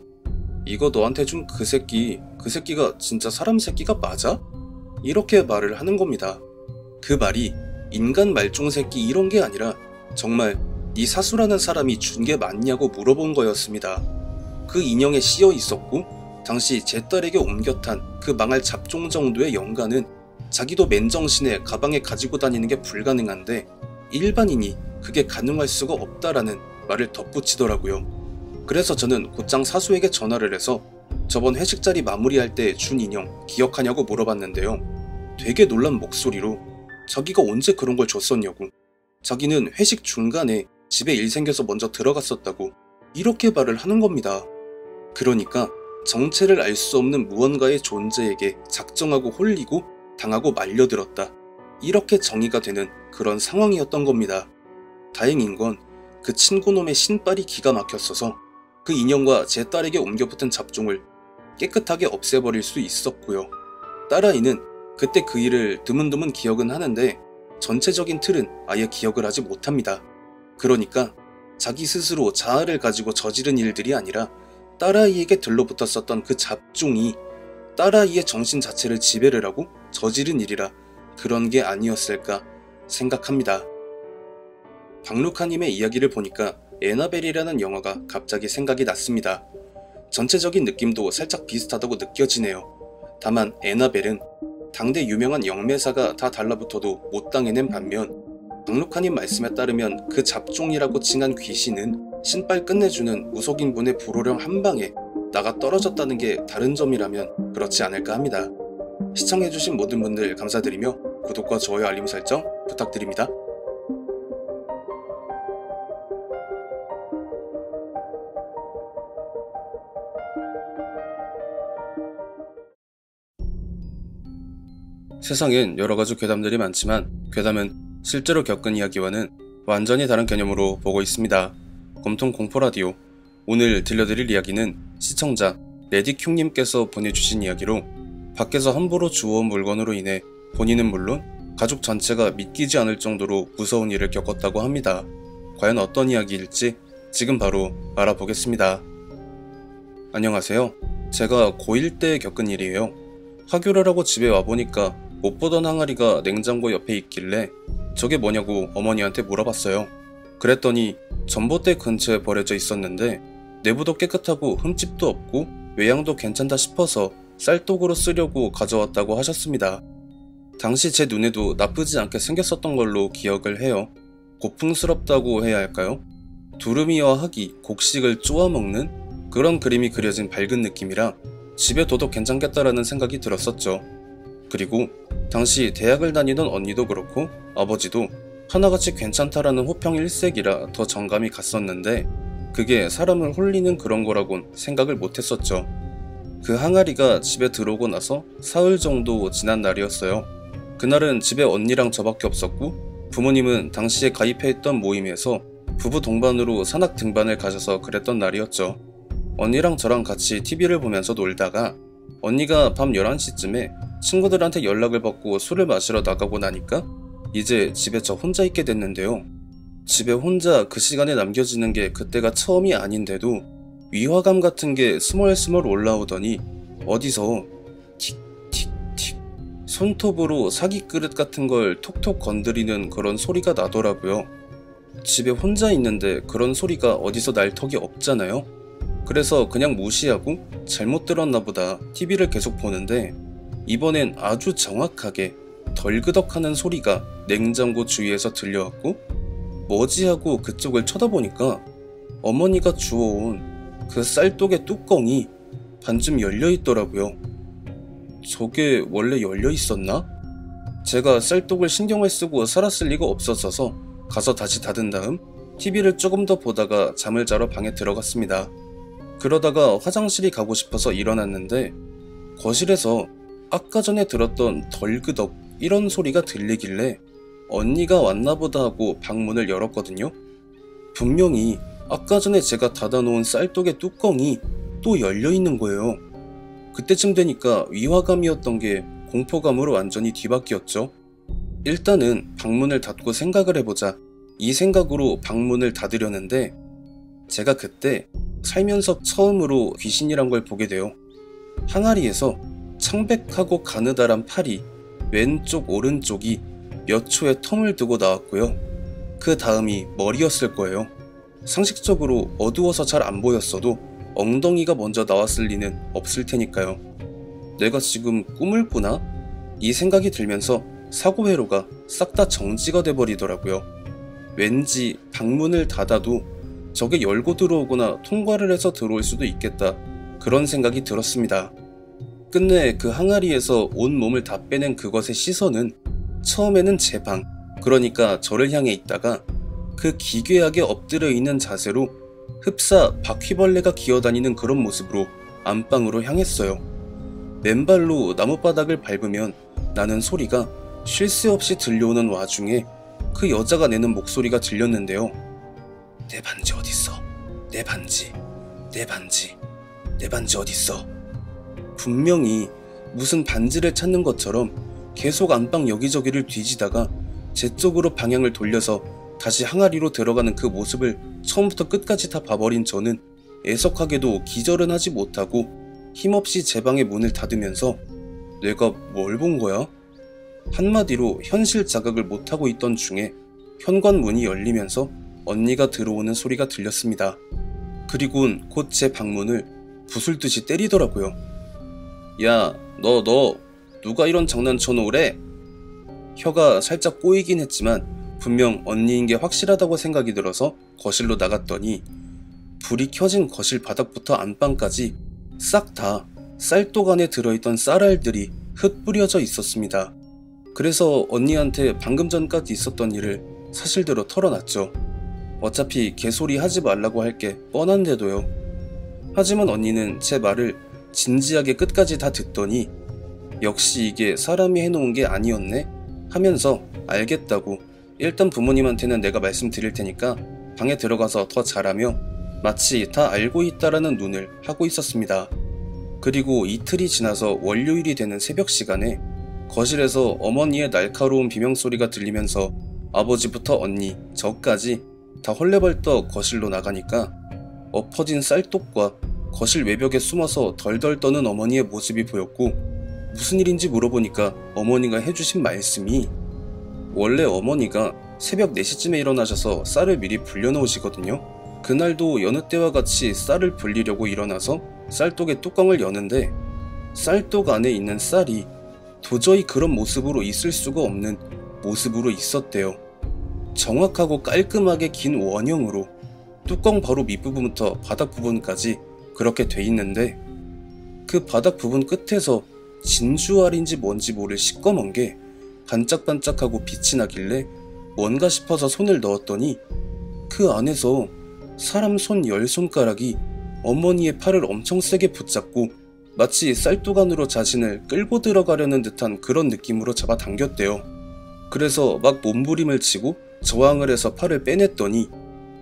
이거 너한테 준 그 새끼가 진짜 사람 새끼가 맞아? 이렇게 말을 하는 겁니다. 그 말이 인간 말종 새끼 이런 게 아니라 정말 네 사수라는 사람이 준 게 맞냐고 물어본 거였습니다. 그 인형에 씌어 있었고 당시 제 딸에게 옮겨 탄 그 망할 잡종 정도의 연관은 자기도 맨정신에 가방에 가지고 다니는 게 불가능한데 일반인이 그게 가능할 수가 없다라는 말을 덧붙이더라고요. 그래서 저는 곧장 사수에게 전화를 해서 저번 회식 자리 마무리할 때 준 인형 기억하냐고 물어봤는데요. 되게 놀란 목소리로 자기가 언제 그런 걸 줬었냐고, 자기는 회식 중간에 집에 일 생겨서 먼저 들어갔었다고 이렇게 말을 하는 겁니다. 그러니까 정체를 알 수 없는 무언가의 존재에게 작정하고 홀리고 당하고 말려들었다, 이렇게 정의가 되는 그런 상황이었던 겁니다. 다행인 건 그 친구놈의 신발이 기가 막혔어서 그 인형과 제 딸에게 옮겨붙은 잡종을 깨끗하게 없애버릴 수 있었고요. 딸아이는 그때 그 일을 드문드문 기억은 하는데 전체적인 틀은 아예 기억을 하지 못합니다. 그러니까 자기 스스로 자아를 가지고 저지른 일들이 아니라 딸아이에게 들러붙었었던 그 잡종이 딸아이의 정신 자체를 지배를 하고 저지른 일이라 그런 게 아니었을까 생각합니다. 박루카님의 이야기를 보니까 에나벨이라는 영화가 갑자기 생각이 났습니다. 전체적인 느낌도 살짝 비슷하다고 느껴지네요. 다만 에나벨은 당대 유명한 영매사가 다 달라붙어도 못 당해낸 반면 박루카님 말씀에 따르면 그 잡종이라고 칭한 귀신은 신발 끝내주는 무속인분의 불호령 한 방에 나가 떨어졌다는 게 다른 점이라면 그렇지 않을까 합니다. 시청해주신 모든 분들 감사드리며 구독과 좋아요 알림 설정 부탁드립니다. 세상엔 여러가지 괴담들이 많지만 괴담은 실제로 겪은 이야기와는 완전히 다른 개념으로 보고 있습니다. 검통 공포라디오, 오늘 들려드릴 이야기는 시청자 레디큐님께서 보내주신 이야기로 밖에서 함부로 주워온 물건으로 인해 본인은 물론 가족 전체가 믿기지 않을 정도로 무서운 일을 겪었다고 합니다. 과연 어떤 이야기일지 지금 바로 알아보겠습니다. 안녕하세요. 제가 고1 때 겪은 일이에요. 하교를 하고 집에 와보니까 못 보던 항아리가 냉장고 옆에 있길래 저게 뭐냐고 어머니한테 물어봤어요. 그랬더니 전봇대 근처에 버려져 있었는데 내부도 깨끗하고 흠집도 없고 외양도 괜찮다 싶어서 쌀독으로 쓰려고 가져왔다고 하셨습니다. 당시 제 눈에도 나쁘지 않게 생겼었던 걸로 기억을 해요. 고풍스럽다고 해야 할까요? 두루미와 학이 곡식을 쪼아먹는 그런 그림이 그려진 밝은 느낌이라 집에 둬도 괜찮겠다라는 생각이 들었었죠. 그리고 당시 대학을 다니던 언니도 그렇고 아버지도 하나같이 괜찮다라는 호평 일색이라 더 정감이 갔었는데 그게 사람을 홀리는 그런 거라곤 생각을 못했었죠. 그 항아리가 집에 들어오고 나서 사흘 정도 지난 날이었어요. 그날은 집에 언니랑 저밖에 없었고 부모님은 당시에 가입해있던 모임에서 부부 동반으로 산악 등반을 가셔서 그랬던 날이었죠. 언니랑 저랑 같이 TV를 보면서 놀다가 언니가 밤 11시쯤에 친구들한테 연락을 받고 술을 마시러 나가고 나니까 이제 집에 저 혼자 있게 됐는데요. 집에 혼자 그 시간에 남겨지는 게 그때가 처음이 아닌데도 위화감 같은 게 스멀스멀 올라오더니 어디서 틱틱틱 손톱으로 사기 그릇 같은 걸 톡톡 건드리는 그런 소리가 나더라고요. 집에 혼자 있는데 그런 소리가 어디서 날 턱이 없잖아요. 그래서 그냥 무시하고 잘못 들었나 보다 TV를 계속 보는데 이번엔 아주 정확하게 덜그덕하는 소리가 냉장고 주위에서 들려왔고 뭐지 하고 그쪽을 쳐다보니까 어머니가 주워온 그 쌀독의 뚜껑이 반쯤 열려있더라고요. 저게 원래 열려있었나? 제가 쌀독을 신경을 쓰고 살았을 리가 없었어서 가서 다시 닫은 다음 TV를 조금 더 보다가 잠을 자러 방에 들어갔습니다. 그러다가 화장실이 가고 싶어서 일어났는데 거실에서 아까 전에 들었던 덜그덕 이런 소리가 들리길래 언니가 왔나보다 하고 방문을 열었거든요. 분명히 아까 전에 제가 닫아놓은 쌀독의 뚜껑이 또 열려있는 거예요. 그때쯤 되니까 위화감이었던 게 공포감으로 완전히 뒤바뀌었죠. 일단은 방문을 닫고 생각을 해보자 이 생각으로 방문을 닫으려는데 제가 그때 살면서 처음으로 귀신이란 걸 보게 돼요. 항아리에서 창백하고 가느다란 팔이 왼쪽 오른쪽이 몇 초의 텀을 두고 나왔고요. 그 다음이 머리였을 거예요. 상식적으로 어두워서 잘 안 보였어도 엉덩이가 먼저 나왔을 리는 없을 테니까요. 내가 지금 꿈을 꾸나? 이 생각이 들면서 사고회로가 싹 다 정지가 돼버리더라고요. 왠지 방문을 닫아도 저게 열고 들어오거나 통과를 해서 들어올 수도 있겠다, 그런 생각이 들었습니다. 끝내 그 항아리에서 온 몸을 다 빼낸 그것의 시선은 처음에는 제 방, 그러니까 저를 향해 있다가 그 기괴하게 엎드려 있는 자세로 흡사 바퀴벌레가 기어다니는 그런 모습으로 안방으로 향했어요. 맨발로 나무바닥을 밟으면 나는 소리가 쉴 새 없이 들려오는 와중에 그 여자가 내는 목소리가 들렸는데요. 내 반지 어딨어? 내 반지, 내 반지, 내 반지 어딨어? 분명히 무슨 반지를 찾는 것처럼 계속 안방 여기저기를 뒤지다가 제 쪽으로 방향을 돌려서 다시 항아리로 들어가는 그 모습을 처음부터 끝까지 다 봐버린 저는 애석하게도 기절은 하지 못하고 힘없이 제 방의 문을 닫으면서 내가 뭘 본 거야? 한마디로 현실 자각을 못하고 있던 중에 현관문이 열리면서 언니가 들어오는 소리가 들렸습니다. 그리고는 곧 제 방문을 부술듯이 때리더라고요. 야, 너 누가 이런 장난 쳐놓으래? 혀가 살짝 꼬이긴 했지만 분명 언니인 게 확실하다고 생각이 들어서 거실로 나갔더니 불이 켜진 거실 바닥부터 안방까지 싹 다 쌀독 안에 들어있던 쌀알들이 흩뿌려져 있었습니다. 그래서 언니한테 방금 전까지 있었던 일을 사실대로 털어놨죠. 어차피 개소리 하지 말라고 할 게 뻔한데도요. 하지만 언니는 제 말을 진지하게 끝까지 다 듣더니 역시 이게 사람이 해놓은 게 아니었네 하면서 알겠다고 일단 부모님한테는 내가 말씀드릴 테니까 방에 들어가서 더 잘하며 마치 다 알고 있다라는 눈을 하고 있었습니다. 그리고 이틀이 지나서 월요일이 되는 새벽 시간에 거실에서 어머니의 날카로운 비명소리가 들리면서 아버지부터 언니, 저까지 다 헐레벌떡 거실로 나가니까 엎어진 쌀독과 거실 외벽에 숨어서 덜덜 떠는 어머니의 모습이 보였고 무슨 일인지 물어보니까 어머니가 해주신 말씀이 원래 어머니가 새벽 4시쯤에 일어나셔서 쌀을 미리 불려놓으시거든요. 그날도 여느 때와 같이 쌀을 불리려고 일어나서 쌀독의 뚜껑을 여는데 쌀독 안에 있는 쌀이 도저히 그런 모습으로 있을 수가 없는 모습으로 있었대요. 정확하고 깔끔하게 긴 원형으로 뚜껑 바로 밑부분부터 바닥 부분까지 그렇게 돼 있는데 그 바닥 부분 끝에서 진주알인지 뭔지 모를 시꺼먼 게 반짝반짝하고 빛이 나길래 뭔가 싶어서 손을 넣었더니 그 안에서 사람 손 10손가락이 어머니의 팔을 엄청 세게 붙잡고 마치 쌀독 안으로 자신을 끌고 들어가려는 듯한 그런 느낌으로 잡아당겼대요. 그래서 막 몸부림을 치고 저항을 해서 팔을 빼냈더니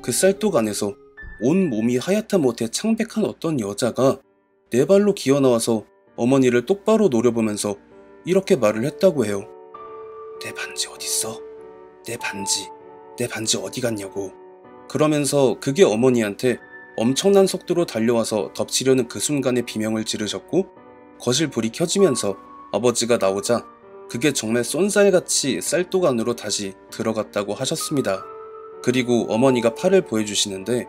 그 쌀독 안에서 온 몸이 하얗다 못해 창백한 어떤 여자가 네 발로 기어나와서 어머니를 똑바로 노려보면서 이렇게 말을 했다고 해요. 내 반지 어딨어? 내 반지 어디 갔냐고. 그러면서 그게 어머니한테 엄청난 속도로 달려와서 덮치려는 그 순간에 비명을 지르셨고 거실 불이 켜지면서 아버지가 나오자 그게 정말 쏜살같이 쌀독 안으로 다시 들어갔다고 하셨습니다. 그리고 어머니가 팔을 보여주시는데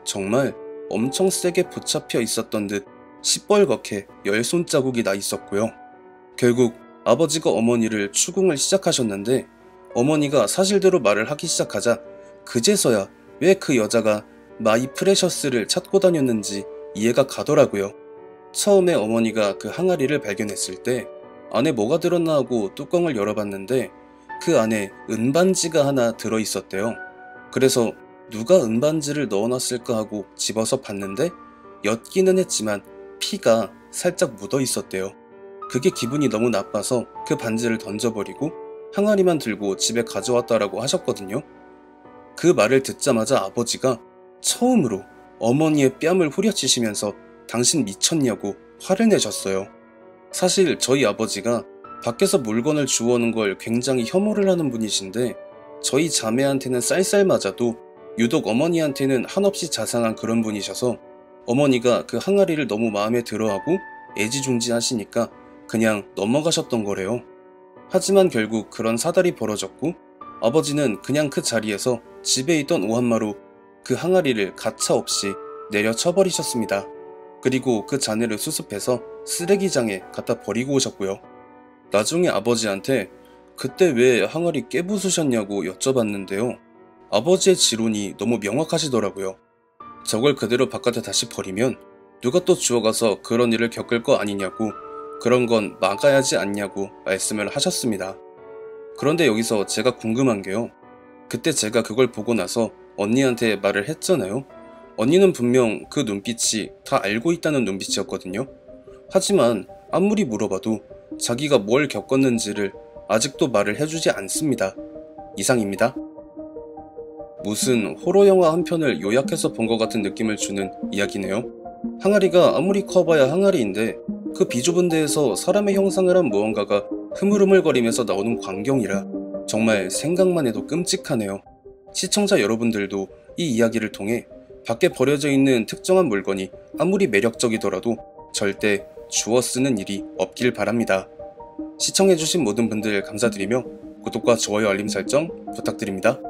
정말 엄청 세게 붙잡혀 있었던 듯 시뻘겋게 10손자국이 나 있었고요. 결국 아버지가 어머니를 추궁을 시작하셨는데 어머니가 사실대로 말을 하기 시작하자 그제서야 왜 그 여자가 마이 프레셔스를 찾고 다녔는지 이해가 가더라고요. 처음에 어머니가 그 항아리를 발견했을 때 안에 뭐가 들었나 하고 뚜껑을 열어봤는데 그 안에 은반지가 하나 들어있었대요. 그래서 누가 은반지를 넣어놨을까 하고 집어서 봤는데 옅기는 했지만 피가 살짝 묻어 있었대요. 그게 기분이 너무 나빠서 그 반지를 던져버리고 항아리만 들고 집에 가져왔다라고 하셨거든요. 그 말을 듣자마자 아버지가 처음으로 어머니의 뺨을 후려치시면서 당신 미쳤냐고 화를 내셨어요. 사실 저희 아버지가 밖에서 물건을 주워오는 걸 굉장히 혐오를 하는 분이신데 저희 자매한테는 쌀쌀 맞아도 유독 어머니한테는 한없이 자상한 그런 분이셔서 어머니가 그 항아리를 너무 마음에 들어하고 애지중지하시니까 그냥 넘어가셨던 거래요. 하지만 결국 그런 사달이 벌어졌고 아버지는 그냥 그 자리에서 집에 있던 오한마로 그 항아리를 가차없이 내려쳐버리셨습니다. 그리고 그 잔해를 수습해서 쓰레기장에 갖다 버리고 오셨고요. 나중에 아버지한테 그때 왜 항아리 깨부수셨냐고 여쭤봤는데요. 아버지의 지론이 너무 명확하시더라고요. 저걸 그대로 바깥에 다시 버리면 누가 또 주워가서 그런 일을 겪을 거 아니냐고, 그런 건 막아야지 않냐고 말씀을 하셨습니다. 그런데 여기서 제가 궁금한 게요. 그때 제가 그걸 보고 나서 언니한테 말을 했잖아요. 언니는 분명 그 눈빛이 다 알고 있다는 눈빛이었거든요. 하지만 아무리 물어봐도 자기가 뭘 겪었는지를 아직도 말을 해주지 않습니다. 이상입니다. 무슨 호러 영화 한 편을 요약해서 본 것 같은 느낌을 주는 이야기네요. 항아리가 아무리 커봐야 항아리인데 그 비좁은 데에서 사람의 형상을 한 무언가가 흐물흐물거리면서 나오는 광경이라 정말 생각만 해도 끔찍하네요. 시청자 여러분들도 이 이야기를 통해 밖에 버려져 있는 특정한 물건이 아무리 매력적이더라도 절대 주워 쓰는 일이 없길 바랍니다. 시청해주신 모든 분들 감사드리며 구독과 좋아요 알림 설정 부탁드립니다.